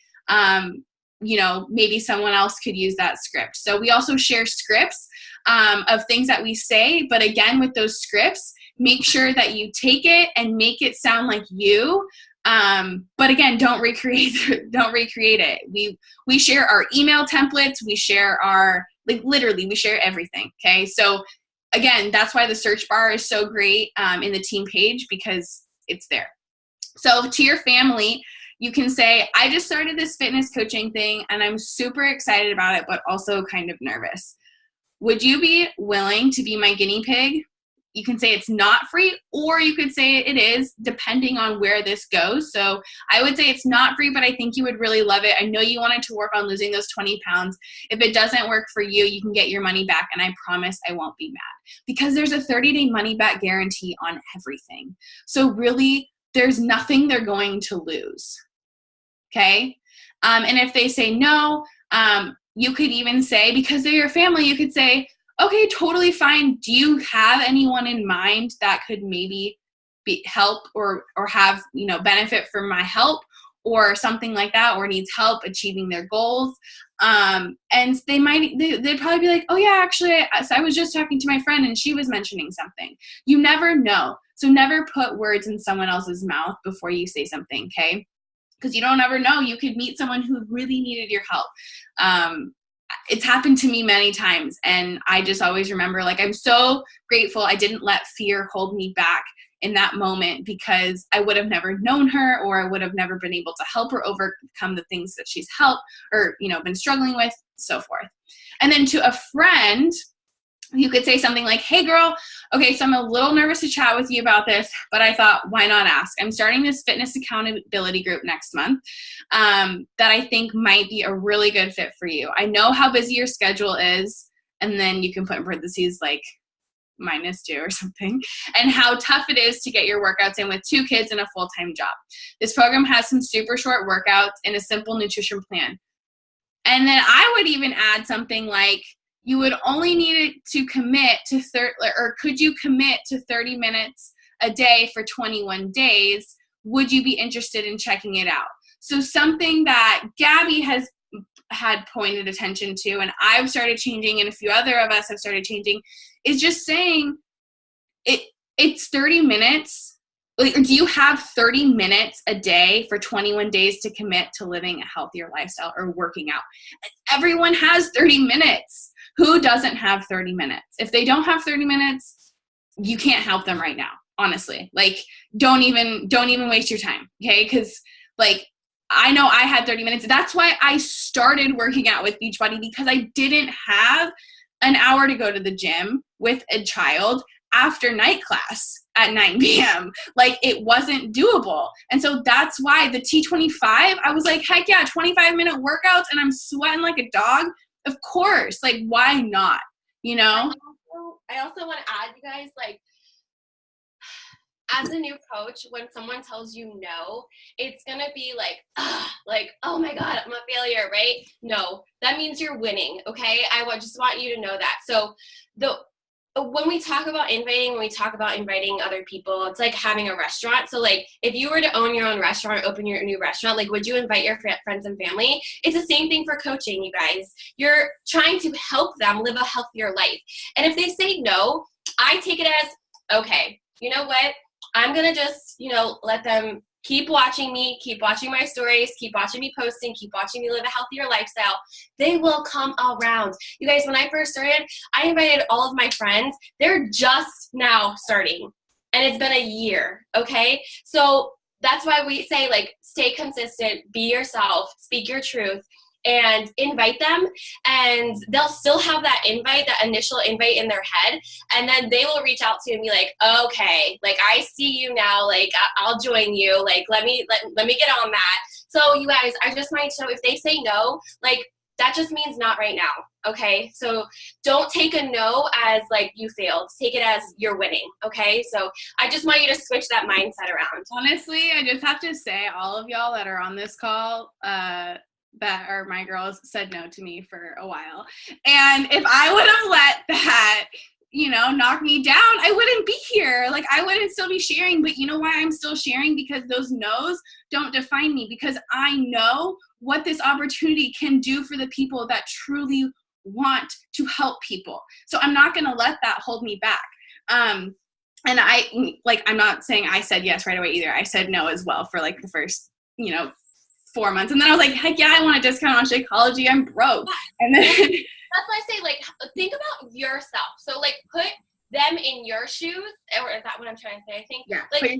maybe someone else could use that script. So we also share scripts of things that we say, but again, with those scripts, make sure that you take it and make it sound like you. But again, don't recreate it. We share our email templates. We share we share everything. Okay. So again, that's why the search bar is so great in the team page, because it's there. So to your family, you can say, I just started this fitness coaching thing and I'm super excited about it, but also kind of nervous. Would you be willing to be my guinea pig? You can say it's not free, or you could say it is, depending on where this goes. So I would say it's not free, but I think you would really love it. I know you wanted to work on losing those 20 pounds. If it doesn't work for you, you can get your money back, and I promise I won't be mad, because there's a 30-day money back guarantee on everything. So really, there's nothing they're going to lose. Okay? And if they say no, you could even say, because they're your family, you could say, okay, totally fine. Do you have anyone in mind that could maybe help or have, benefit from my help or something like that, or needs help achieving their goals? And they'd probably be like, oh yeah, actually, I was just talking to my friend and she was mentioning something. You never know. So never put words in someone else's mouth before you say something, okay? Because you don't ever know. You could meet someone who really needed your help. It's happened to me many times, and I just always remember, like, I'm so grateful I didn't let fear hold me back in that moment, because I would have never known her, or I would have never been able to help her overcome the things that she's helped or, been struggling with, so forth. And then to a friend, you could say something like, hey girl, okay, so I'm a little nervous to chat with you about this, but I thought, why not ask? I'm starting this fitness accountability group next month that I think might be a really good fit for you. I know how busy your schedule is, and then you can put in parentheses like -2 or something, and how tough it is to get your workouts in with 2 kids and a full-time job. This program has some super short workouts and a simple nutrition plan. And then I would even add something like, you would only need to commit to could you commit to 30 minutes a day for 21 days? Would you be interested in checking it out? So something that Gabby had pointed attention to, and I've started changing, and a few other of us have started changing, is just saying it's 30 minutes. Like, do you have 30 minutes a day for 21 days to commit to living a healthier lifestyle or working out? Everyone has 30 minutes. Who doesn't have 30 minutes? If they don't have 30 minutes, you can't help them right now, honestly. Like, don't even waste your time, okay? Because, like, I know I had 30 minutes. That's why I started working out with Beachbody, because I didn't have an hour to go to the gym with a child after night class at 9 p.m. Like, it wasn't doable. And so that's why the T25, I was like, heck yeah, 25-minute workouts, and I'm sweating like a dog. Of course, like, why not, I also want to add, you guys, like, as a new coach, when someone tells you no, it's going to be like, oh my God, I'm a failure, right? No, that means you're winning, okay? I just want you to know that. So when we talk about inviting other people, it's like having a restaurant. So, like, if you were to own your own restaurant, open your new restaurant, like, would you invite your friends and family? It's the same thing for coaching, you guys. You're trying to help them live a healthier life. And if they say no, I take it as, okay, you know what? I'm going to just, let them keep watching me, keep watching my stories, keep watching me posting, keep watching me live a healthier lifestyle. They will come around. You guys, when I first started, I invited all of my friends. They're just now starting, and it's been a year, okay? So that's why we say, like, stay consistent, be yourself, speak your truth, and invite them, and they'll still have that invite, that initial invite in their head, and then they will reach out to you and be like, okay, like, I see you now, like, I'll join you, like, let me get on that. So you guys, I just want to know, if they say no, like, that just means not right now, okay? So don't take a no as, like, you failed. Take it as you're winning, okay? So I just want you to switch that mindset around. Honestly, I just have to say, all of y'all that are on this call, that are my girls, said no to me for a while. And if I would have let that, knock me down, I wouldn't be here. Like, I wouldn't still be sharing. But you know why I'm still sharing? Because those no's don't define me, because I know what this opportunity can do for the people that truly want to help people. So I'm not going to let that hold me back. And I'm not saying I said yes right away either. I said no as well for, like, the first, 4 months. And then I was like, heck yeah, I want a discount on Shakeology. I'm broke. And then that's why I say, like, think about yourself. So, like, put them in your shoes, or is that what I'm trying to say? I think, yeah, like,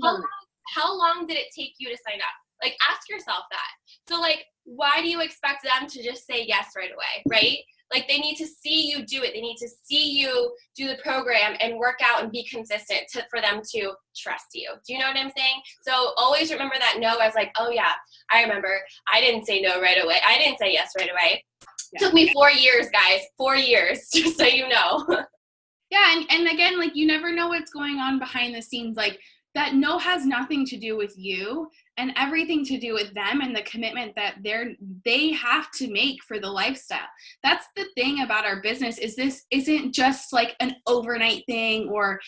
how long did it take you to sign up? Like, ask yourself that. So, like, why do you expect them to just say yes right away, right? Like, they need to see you do it. They need to see you do the program and work out and be consistent for them to trust you. Do you know what I'm saying? So always remember that no as, like, oh yeah, I remember. I didn't say no right away. I didn't say yes right away. Yeah. Took me 4 years, guys. 4 years, just so you know. Yeah, and again, like, you never know what's going on behind the scenes. Like, that no has nothing to do with you and everything to do with them and the commitment that they have to make for the lifestyle. That's the thing about our business, is this isn't just like an overnight thing, or,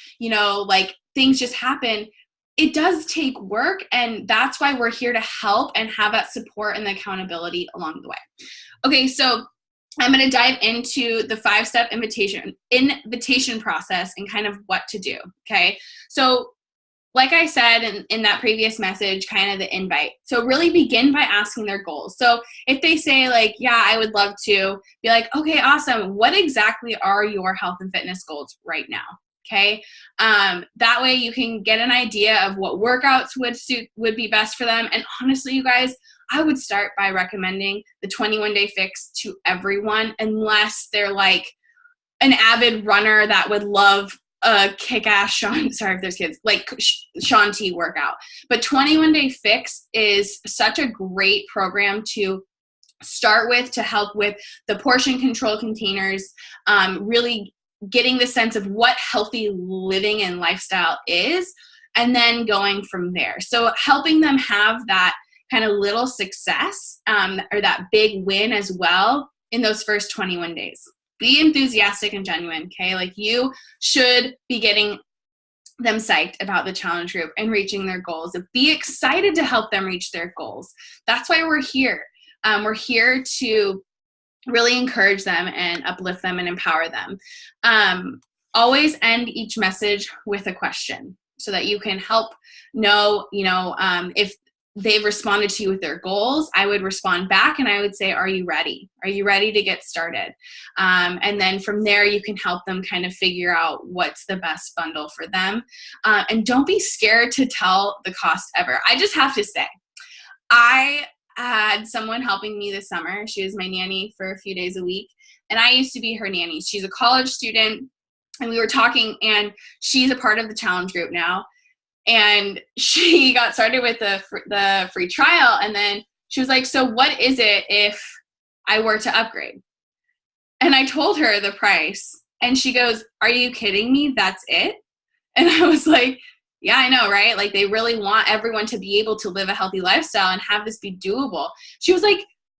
like, things just happen. It does take work, and that's why we're here to help and have that support and the accountability along the way. Okay, so I'm going to dive into the 5-step invitation process and kind of what to do. Okay, so like I said in that previous message, kind of the invite. So really begin by asking their goals. So if they say, like, yeah, I would love to, be like, okay, awesome. What exactly are your health and fitness goals right now? Okay. That way you can get an idea of what workouts would be best for them. And honestly, you guys, I would start by recommending the 21-day fix to everyone, unless they're like an avid runner that would love a kick-ass sorry if there's kids, like Shaun T workout. But 21-day fix is such a great program to start with, to help with the portion control containers, really getting the sense of what healthy living and lifestyle is, and then going from there. So helping them have that kind of little success, or that big win as well in those first 21 days. Be enthusiastic and genuine, okay? Like, you should be getting them psyched about the challenge group and reaching their goals. Be excited to help them reach their goals. That's why we're here. We're here to really encourage them and uplift them and empower them. Always end each message with a question, so that you can help know, if they've responded to you with their goals. I would respond back and I would say, are you ready? Are you ready to get started? And then from there, you can help them kind of figure out what's the best bundle for them. And don't be scared to tell the cost ever. I just have to say, I had someone helping me this summer. She was my nanny for a few days a week, and I used to be her nanny. She's a college student, and we were talking, and she's a part of the challenge group now. And she got started with the free trial, and then she was like, so what is it if I were to upgrade? And I told her the price, and she goes, are you kidding me? That's it? And I was like, yeah, I know, right? Like, they really want everyone to be able to live a healthy lifestyle and have this be doable. She was like,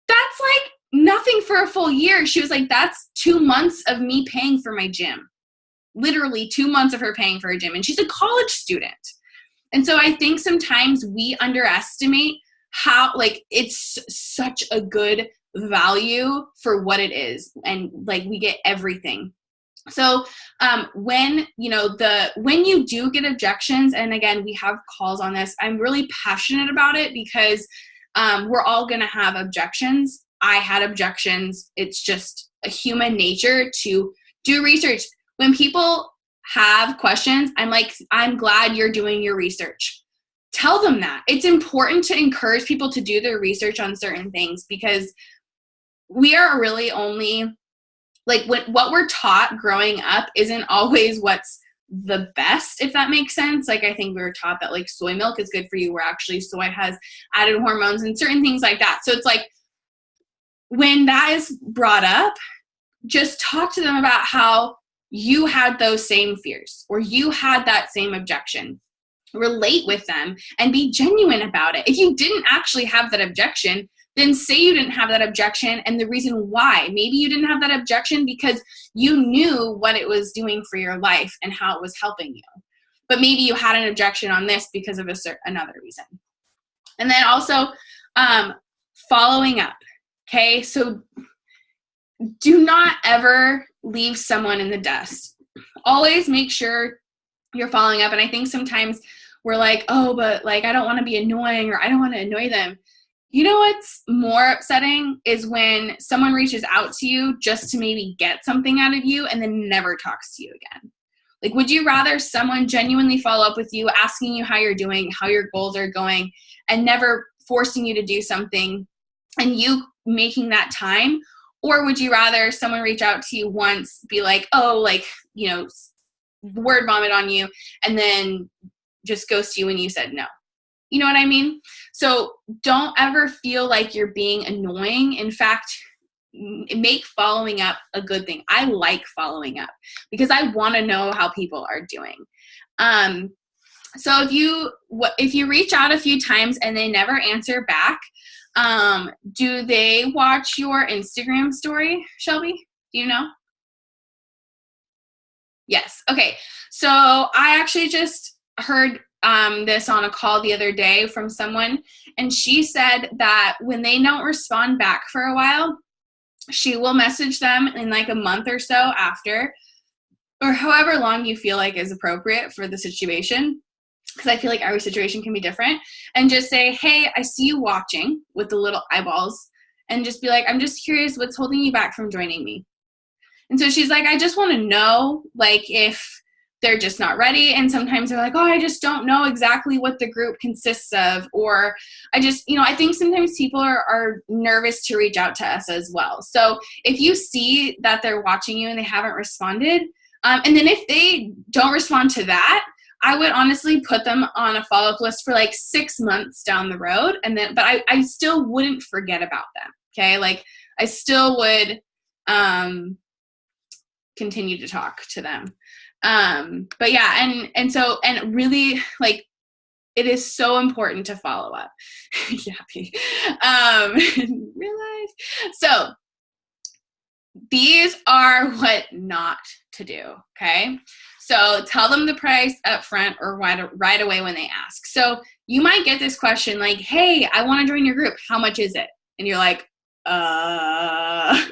that's like nothing for a full year. She was like, that's 2 months of me paying for my gym. Literally 2 months of her paying for her gym. And she's a college student. And so I think sometimes we underestimate how, like, it's such a good value for what it is. And, like, we get everything. So when you do get objections, and again, we have calls on this, I'm really passionate about it because we're all going to have objections. I had objections. It's just a human nature to do research. When people have questions, I'm like, I'm glad you're doing your research. Tell them that. It's important to encourage people to do their research on certain things, because we are really only, like, what we're taught growing up isn't always what's the best, if that makes sense. Like, I think we were taught that like soy milk is good for you, where actually soy has added hormones and certain things like that. So it's like, when that is brought up, just talk to them about how you had those same fears or you had that same objection. Relate with them and be genuine about it. If you didn't actually have that objection, then say you didn't have that objection and the reason why. Maybe you didn't have that objection because you knew what it was doing for your life and how it was helping you. But maybe you had an objection on this because of another reason. And then also following up. Okay, so do not ever leave someone in the dust. Always make sure you're following up. And I think sometimes we're like, oh, but like, I don't want to be annoying, or I don't want to annoy them. You know what's more upsetting is when someone reaches out to you just to maybe get something out of you and then never talks to you again. Like, would you rather someone genuinely follow up with you, asking you how you're doing, how your goals are going, and never forcing you to do something and you making that time? Or would you rather someone reach out to you once, be like, oh, like, you know, word vomit on you, and then just ghost you when you said no? You know what I mean? So don't ever feel like you're being annoying. In fact, make following up a good thing. I like following up because I want to know how people are doing. So if you reach out a few times and they never answer back, do they watch your Instagram story, Shelby? Do you know? Yes. Okay. So I actually just heard this on a call the other day from someone, and she said that when they don't respond back for a while, she will message them in like a month or so after, or however long you feel like is appropriate for the situation, because I feel like every situation can be different, and just say, hey, I see you watching, with the little eyeballs, and just be like, I'm just curious what's holding you back from joining me. And so she's like, I just want to know, like, if they're just not ready. And sometimes they're like, oh, I just don't know exactly what the group consists of. Or I just, I think sometimes people are nervous to reach out to us as well. So if you see that they're watching you and they haven't responded, and then if they don't respond to that, I would honestly put them on a follow-up list for like 6 months down the road. And then, but I still wouldn't forget about them. Okay. Like, I still would continue to talk to them. But yeah, and really, like, it is so important to follow up. Yappy. Real life. So these are what not to do. Okay. So tell them the price up front or right away when they ask. So you might get this question like, hey, I want to join your group. How much is it? And you're like, I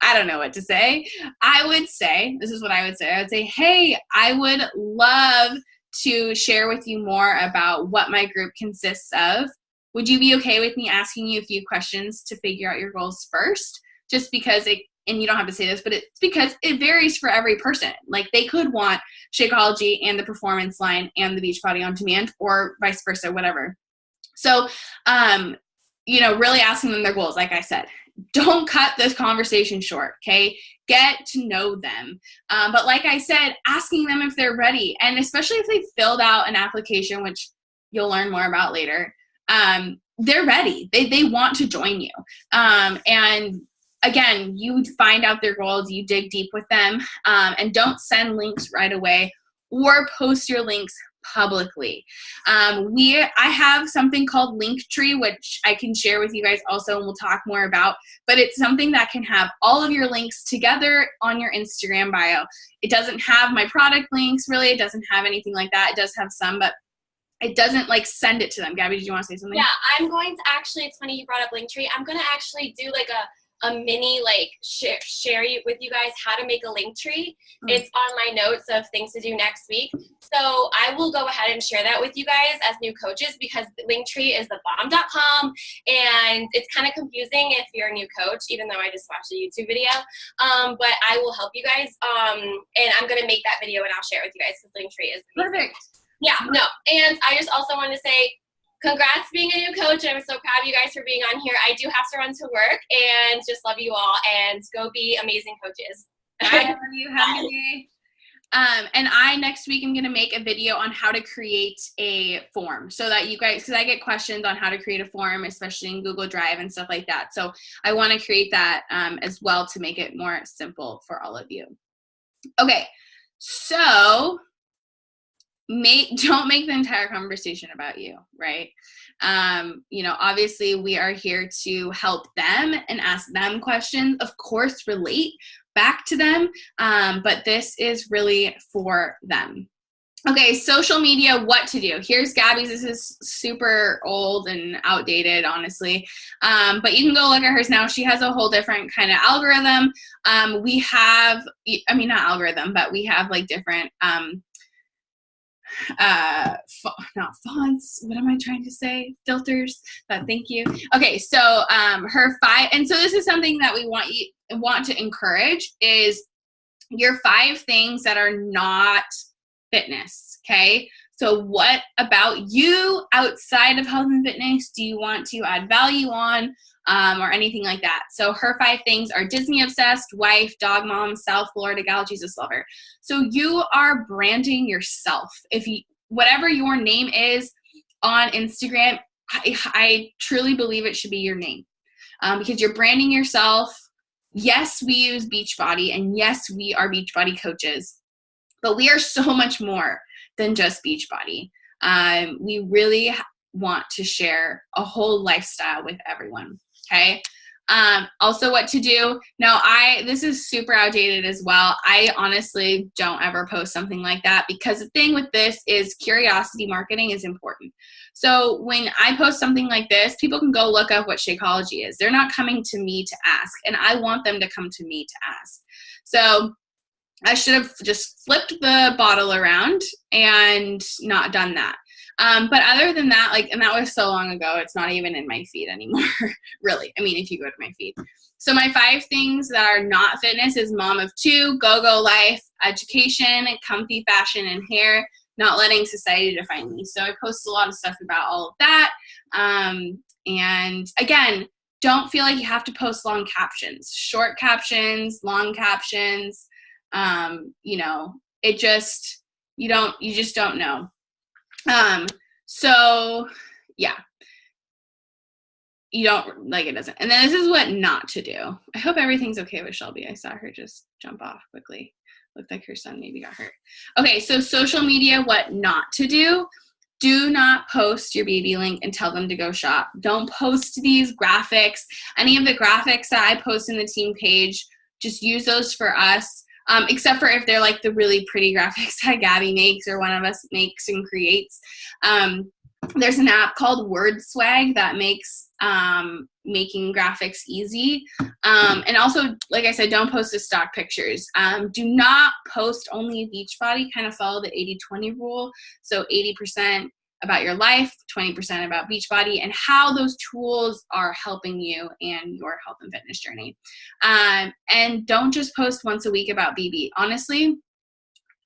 don't know what to say. I would say, this is what I would say. I would say, hey, I would love to share with you more about what my group consists of. Would you be okay with me asking you a few questions to figure out your goals first? Just because and you don't have to say this, but it's because it varies for every person. Like, they could want Shakeology and the Performance line and the Beachbody On Demand, or vice versa, whatever. So, really asking them their goals, like I said. Don't cut this conversation short, okay? Get to know them. But like I said, asking them if they're ready, and especially if they filled out an application, which you'll learn more about later, they're ready. They want to join you. And again, you find out their goals, you dig deep with them, and don't send links right away or post your links publicly. I have something called Linktree, which I can share with you guys also, and we'll talk more about, but it's something that can have all of your links together on your Instagram bio. It doesn't have my product links, really. It doesn't have anything like that. It does have some, but it doesn't like send it to them. Gabby, did you want to say something? Yeah, I'm going to actually, it's funny you brought up Linktree. I'm going to actually do like a mini like share with you guys how to make a link tree. It's on my notes of things to do next week. So I will go ahead and share that with you guys as new coaches, because Linktree is thebomb.com, and it's kind of confusing if you're a new coach, even though I just watched a YouTube video. But I will help you guys, and I'm gonna make that video and I'll share it with you guys, because Linktree is amazing. Perfect. Yeah, no, and I just also want to say congrats being a new coach. I'm so proud of you guys for being on here. I do have to run to work, and just love you all, and go be amazing coaches. I love you. Have a good day. And I next week I'm going to make a video on how to create a form, so that you guys, because I get questions on how to create a form, especially in Google Drive and stuff like that. So I want to create that as well, to make it more simple for all of you. Okay, so don't make the entire conversation about you, right? You know, obviously we are here to help them and ask them questions, of course, relate back to them, but this is really for them. Okay, social media, what to do. Here's Gabby's. This is super old and outdated, honestly, but you can go look at hers now. She has a whole different kind of algorithm. We have, I mean, not algorithm, but we have like different not fonts, what am I trying to say, filters, thank you. Okay, so her 5, and so this is something that we want to encourage, is your 5 things that are not fitness. Okay, so what about you outside of health and fitness do you want to add value on, or anything like that? So her 5 things are Disney obsessed, wife, dog mom, South Florida gal, Jesus lover. So you are branding yourself. If you, whatever your name is on Instagram, I truly believe it should be your name, because you're branding yourself. Yes, we use Beachbody, and yes, we are Beachbody coaches, but we are so much more than just Beachbody. We really want to share a whole lifestyle with everyone. Okay. Also what to do. Now this is super outdated as well. I honestly don't ever post something like that, because the thing with this is curiosity marketing is important. So when I post something like this, people can go look up what Shakeology is. They're not coming to me to ask, and I want them to come to me to ask. So I should have just flipped the bottle around and not done that. But other than that, like, and that was so long ago, it's not even in my feed anymore, really. I mean, if you go to my feed. So my 5 things that are not fitness is mom of 2, go-go life, education, comfy fashion and hair, not letting society define me. So I post a lot of stuff about all of that. And again, don't feel like you have to post long captions, short captions, long captions. You know, it just, you just don't know. So yeah, you don't, like, it doesn't. And then this is what not to do. I hope everything's okay with Shelby. I saw her just jump off quickly. Looked like her son maybe got hurt. Okay, so social media, what not to do. Do not post your baby link and tell them to go shop. Don't post these graphics. Any of the graphics that I post in the team page, just use those for us. Except for if they're like the really pretty graphics that Gabby makes or one of us makes and creates. There's an app called WordSwag that makes making graphics easy. And also, like I said, don't post the stock pictures. Do not post only Beachbody. Kind of follow the 80-20 rule. So 80% about your life, 20% about Beachbody, and how those tools are helping you and your health and fitness journey. And don't just post once a week about BB. Honestly,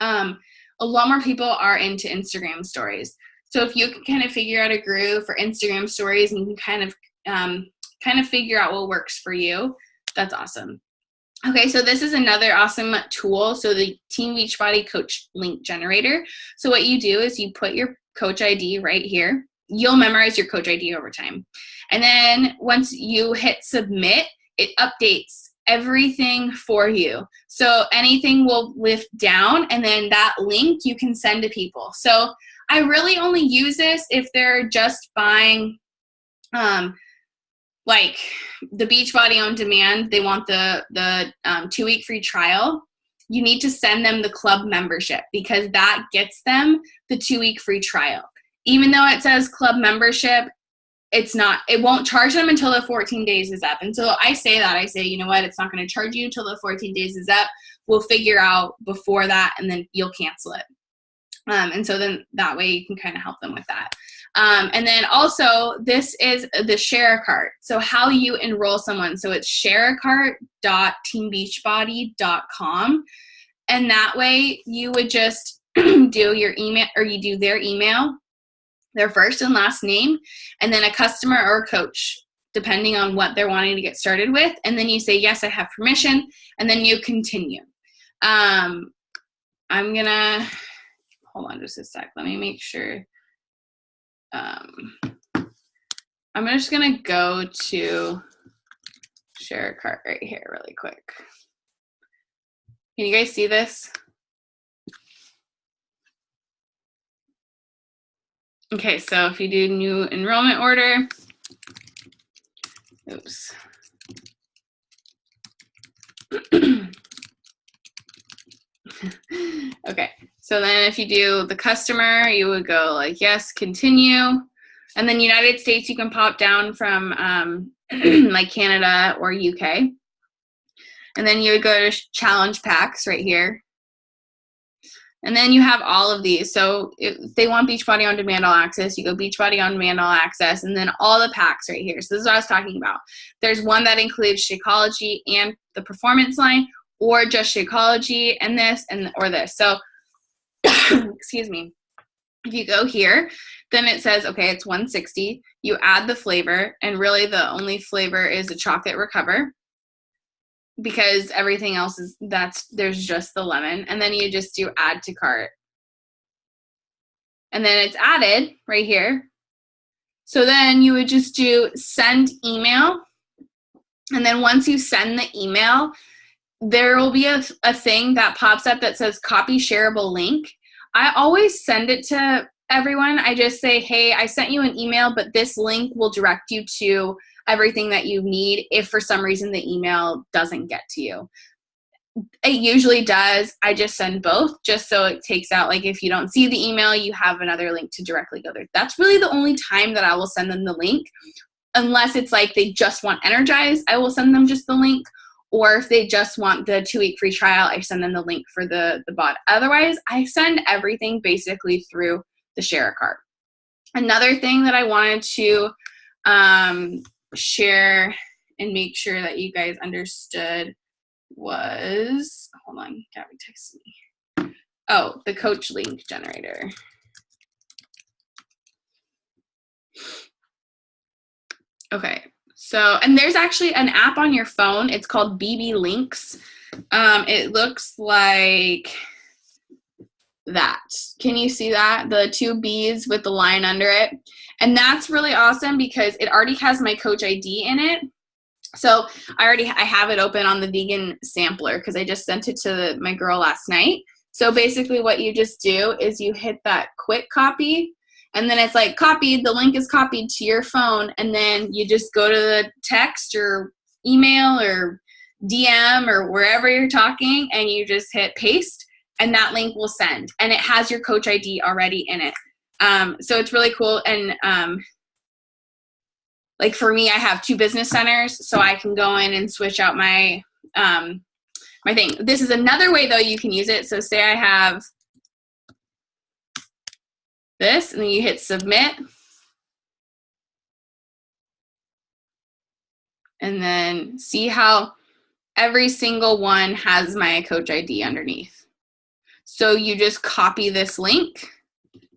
a lot more people are into Instagram stories. So if you can kind of figure out a groove for Instagram stories, and you can kind of figure out what works for you, that's awesome. Okay, so this is another awesome tool. So the Team Beachbody Coach Link Generator. So what you do is you put your Coach ID right here. You'll memorize your Coach ID over time. And then once you hit submit, it updates everything for you. So anything will lift down, and then that link you can send to people. So I really only use this if they're just buying like the Beachbody on demand. They want the 2-week free trial. You need to send them the club membership, because that gets them the 2-week free trial. Even though it says club membership, it won't charge them until the 14 days is up. And so I say, you know what, it's not going to charge you until the 14 days is up. We'll figure out before that, and then you'll cancel it. And so then that way you can kind of help them with that. And then also, this is the Share a Cart. So how you enroll someone. So it's shareacart.teambeachbody.com. And that way you would just do your email, or you do their email, their first and last name, and then a customer or a coach, depending on what they're wanting to get started with. And then you say, yes, I have permission. And then you continue. I'm going to, hold on just a sec. Let me make sure. I'm just going to go to Share a Cart right here really quick. Can you guys see this? Okay, so if you do new enrollment order, oops. Okay, so then if you do the customer, you would go like, yes, continue. And then United States, you can pop down from like Canada or UK. And then you would go to challenge packs right here. And then you have all of these. So if they want Beachbody On Demand All Access, you go Beachbody On Demand All Access, and then all the packs right here. So this is what I was talking about. There's one that includes Shakeology and the Performance line, or just Shakeology and this, or this. So, excuse me. If you go here, then it says, okay, it's $160. You add the flavor, and really the only flavor is the chocolate recover, because everything else is, there's just the lemon. And then you just do add to cart. And then it's added right here. So then you would just do send email. And then once you send the email, there will be a thing that pops up that says copy shareable link. I always send it to everyone. I just say, hey, I sent you an email, but this link will direct you to everything that you need if for some reason the email doesn't get to you. It usually does. I just send both, just so it takes out, like, if you don't see the email, you have another link to directly go there. That's really the only time that I will send them the link, unless it's like they just want Energize, I will send them just the link. Or if they just want the 2-week free trial, I send them the link for the bot. Otherwise, I send everything basically through the Share a Cart. Another thing that I wanted to share and make sure that you guys understood was, hold on, Gabby texted me. Oh, the coach link generator. Okay, so, and there's actually an app on your phone. It's called BB Links. It looks like that. Can you see that? The 2 B's with the line under it. And that's really awesome because it already has my coach ID in it. So I have it open on the vegan sampler because I just sent it to my girl last night. So basically what you just do is you hit that quick copy, and then it's like copied, the link is copied to your phone, and then you just go to the text or email or DM or wherever you're talking, and you just hit paste, and that link will send. And it has your coach ID already in it. So it's really cool. And like for me, I have 2 business centers, so I can go in and switch out my my thing. This is another way, though, you can use it. So say I have this, and then you hit submit. And then see how every single one has my coach ID underneath. So you just copy this link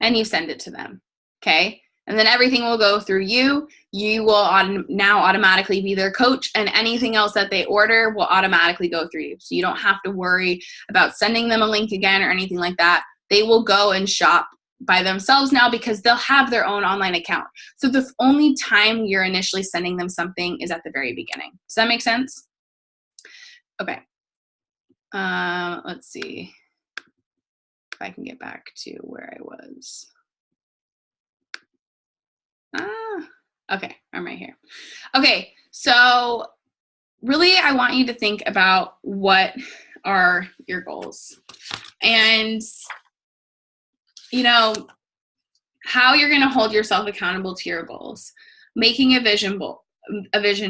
and you send it to them, okay? And then everything will go through you. You will now automatically be their coach, and anything else that they order will automatically go through you. So you don't have to worry about sending them a link again or anything like that. They will go and shop by themselves now because they'll have their own online account. So the only time you're initially sending them something is at the very beginning. Does that make sense? Okay. Let's see if I can get back to where I was. Okay, I'm right here. Okay, so really I want you to think about what are your goals and, you know, how you're going to hold yourself accountable to your goals. making a vision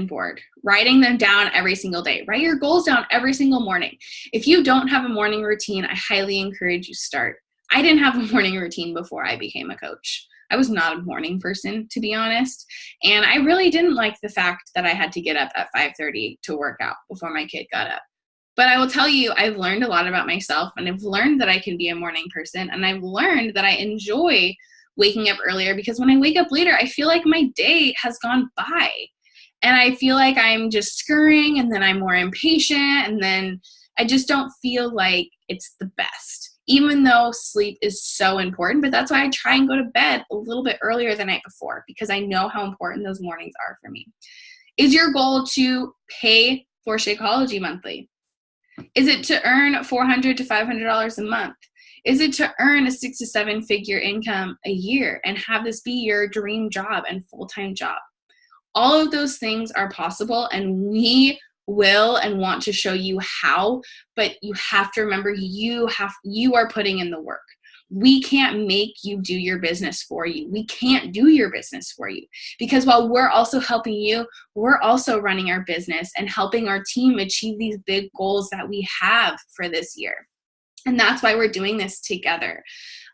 board, writing them down every single day. Write your goals down every single morning. If you don't have a morning routine, I highly encourage you start. I didn't have a morning routine before I became a coach. I was not a morning person, to be honest. And I really didn't like the fact that I had to get up at 5:30 to work out before my kid got up. But I will tell you, I've learned a lot about myself, and I've learned that I can be a morning person, and I've learned that I enjoy waking up earlier, because when I wake up later, I feel like my day has gone by. And I feel like I'm just scurrying, and then I'm more impatient, and then I just don't feel like it's the best, even though sleep is so important. But that's why I try and go to bed a little bit earlier the night before, because I know how important those mornings are for me. Is your goal to pay for Shakeology monthly? Is it to earn $400 to $500 a month? Is it to earn a 6 to 7 figure income a year and have this be your dream job and full-time job? All of those things are possible, and we will and want to show you how, but you have to remember you are putting in the work. We can't make you do your business for you. We can't do your business for you, because while we're also helping you, we're also running our business and helping our team achieve these big goals that we have for this year. And that's why we're doing this together.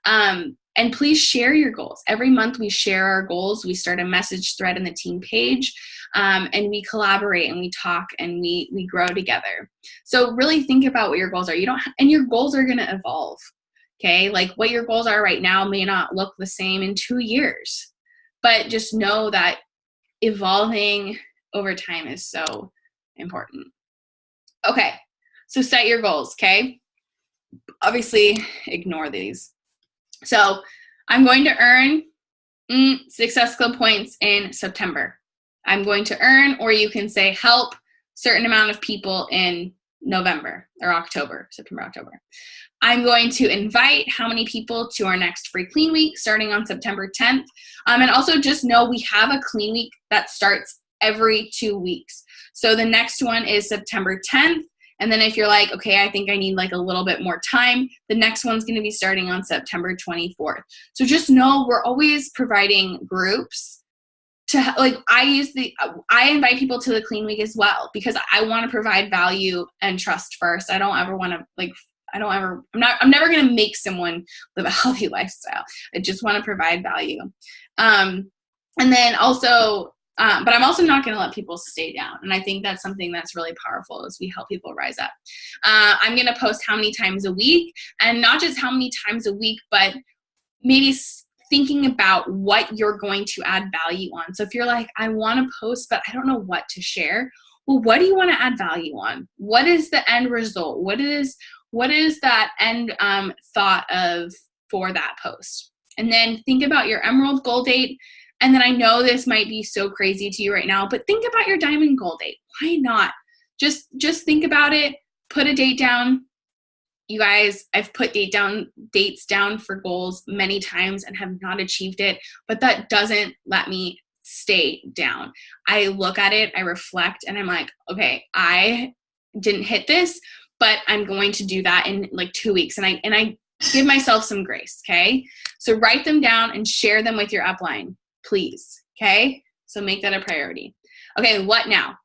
And please share your goals. Every month we share our goals. We start a message thread in the team page, and we collaborate and we talk and we grow together. So really think about what your goals are. And your goals are going to evolve. Okay, like what your goals are right now may not look the same in 2 years, but just know that evolving over time is so important. Okay, so set your goals, okay? Obviously, ignore these. So I'm going to earn Success Club points in September. I'm going to earn, or you can say help, certain amount of people in November or October, September, October. I'm going to invite how many people to our next free clean week starting on September 10th. And also just know we have a clean week that starts every 2 weeks. So the next one is September 10th. And then if you're like, okay, I think I need like a little bit more time, the next one's going to be starting on September 24th. So just know we're always providing groups to, like, I invite people to the clean week as well, because I want to provide value and trust first. I'm never going to make someone live a healthy lifestyle. I just want to provide value. And then also, but I'm also not going to let people stay down. And I think that's something that's really powerful as we help people rise up. I'm going to post how many times a week, and not just how many times a week, but maybe thinking about what you're going to add value on. So if you're like, I want to post, but I don't know what to share. Well, what do you want to add value on? What is the end result? What is that end thought of for that post? And then think about your emerald goal date. And then I know this might be so crazy to you right now, but think about your diamond goal date. Why not? Just think about it. Put a date down. You guys, I've put dates down for goals many times and have not achieved it, but that doesn't let me stay down. I look at it, I reflect, and I'm like, okay, I didn't hit this, but I'm going to do that in like 2 weeks. And I give myself some grace, okay? So write them down and share them with your upline, please, okay? So make that a priority. Okay, what now?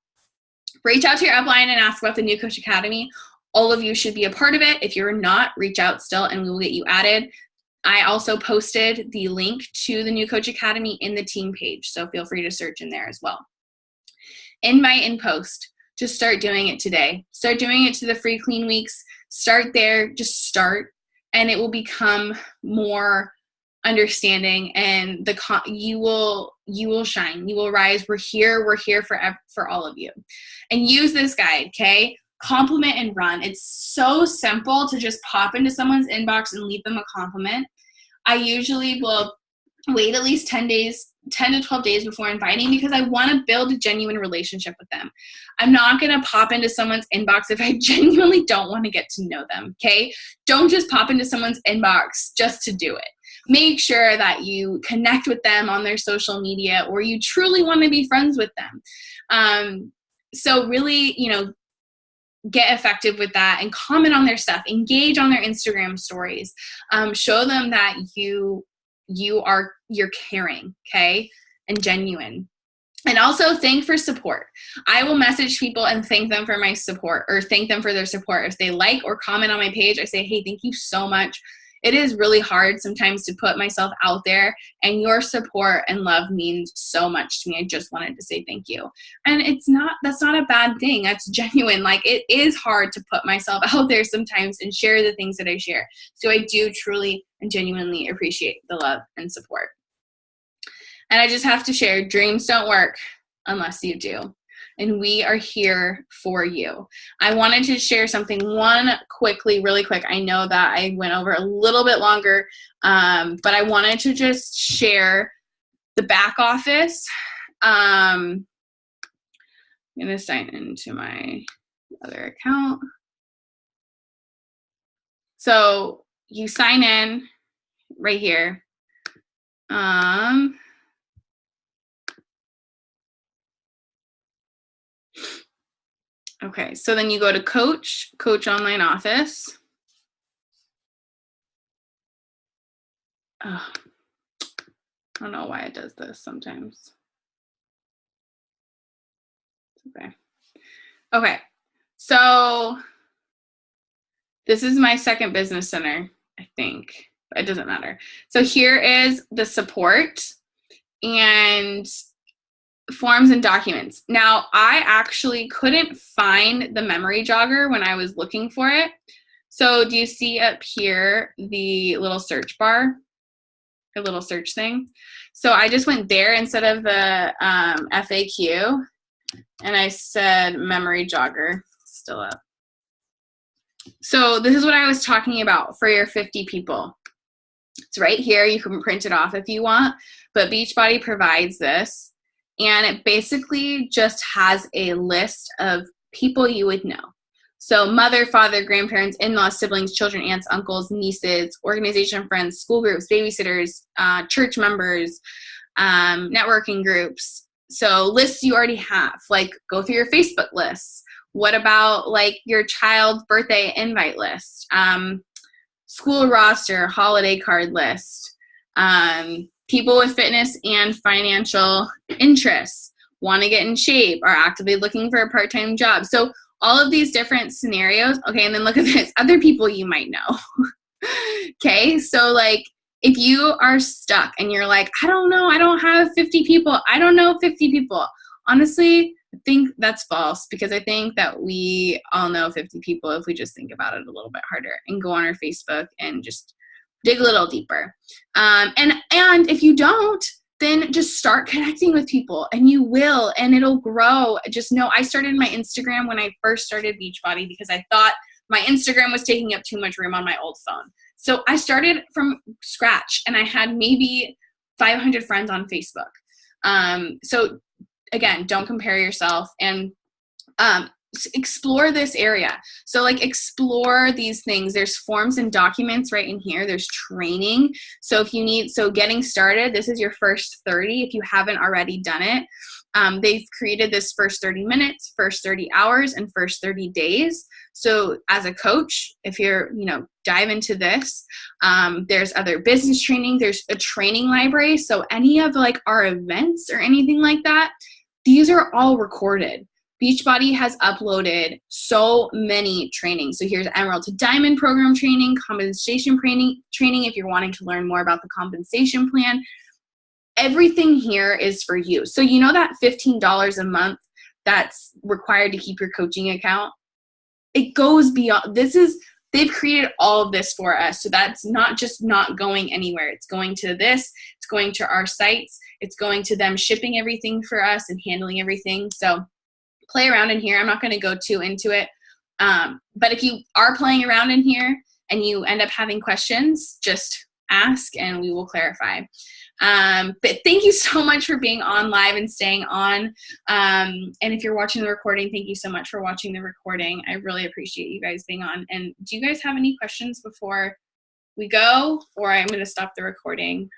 Reach out to your upline and ask about the New Coach Academy. All of you should be a part of it. If you're not, reach out still and we will get you added. I also posted the link to the New Coach Academy in the team page, so feel free to search in there as well. Invite and post. Just start doing it today. Start doing it to the free clean weeks. Start there. Just start, and it will become more understanding, and you will shine. You will rise. We're here for all of you. And use this guide, okay? Compliment and run. It's so simple to just pop into someone's inbox and leave them a compliment. I usually will wait at least 10 to 12 days before inviting, because I want to build a genuine relationship with them. I'm not going to pop into someone's inbox if I genuinely don't want to get to know them, okay? Don't just pop into someone's inbox just to do it. Make sure that you connect with them on their social media, or you truly want to be friends with them. So really, get effective with that and comment on their stuff. Engage on their Instagram stories. Show them that you're caring, okay, and genuine. And also thank for support. I will message people and thank them for my support, or thank them for their support. If they like or comment on my page, I say, hey, thank you so much. It is really hard sometimes to put myself out there, and your support and love means so much to me. I just wanted to say thank you. And that's not a bad thing. That's genuine. Like, it is hard to put myself out there sometimes and share the things that I share. So I do truly and genuinely appreciate the love and support. And I just have to share, dreams don't work unless you do. And we are here for you. I wanted to share something really quick. I know that I went over a little bit longer, but I wanted to just share the back office. I'm going to sign into my other account. So you sign in right here. Okay, so then you go to Coach Online Office. Oh, I don't know why it does this sometimes. Okay, so this is my second business center, I think. It doesn't matter. So here is the support and forms and documents. Now, I actually couldn't find the memory jogger when I was looking for it. So do you see up here the little search bar, the little search thing? So I just went there instead of the FAQ, and I said memory jogger, still up. So this is what I was talking about for your 50 people. It's right here. You can print it off if you want, but Beachbody provides this. And it basically just has a list of people you would know. So mother, father, grandparents, in-laws, siblings, children, aunts, uncles, nieces, organization friends, school groups, babysitters, church members, networking groups. So lists you already have, like go through your Facebook lists. What about like your child's birthday invite list, school roster, holiday card list, people with fitness and financial interests, want to get in shape, are actively looking for a part-time job. So all of these different scenarios. Okay, and then look at this, other people you might know. Okay, so like if you are stuck and you're like, I don't know, I don't have 50 people. I don't know 50 people. Honestly, I think that's false, because I think that we all know 50 people if we just think about it a little bit harder and go on our Facebook and just dig a little deeper. And if you don't, then just start connecting with people, and you will, and it'll grow. Just know I started my Instagram when I first started Beachbody because I thought my Instagram was taking up too much room on my old phone. So I started from scratch, and I had maybe 500 friends on Facebook. So again, don't compare yourself, and explore this area. So like explore these things. There's forms and documents right in here. There's training. So if you need, so getting started, this is your first 30 if you haven't already done it. They've created this first 30 minutes, first 30 hours, and first 30 days. So as a coach, if you're, dive into this, there's other business training. There's a training library. So any of like our events or anything like that, these are all recorded. Beachbody has uploaded so many trainings. So here's Emerald to Diamond program training, compensation training if you're wanting to learn more about the compensation plan. Everything here is for you. So you know that $15 a month that's required to keep your coaching account? It goes beyond. They've created all of this for us. So that's not just not going anywhere. It's going to this, it's going to our sites, it's going to them shipping everything for us and handling everything. So play around in here. I'm not going to go too into it. But if you are playing around in here and you end up having questions, just ask and we will clarify. But thank you so much for being on live and staying on. And if you're watching the recording, thank you so much for watching the recording. I really appreciate you guys being on. And do you guys have any questions before we go, or I'm going to stop the recording?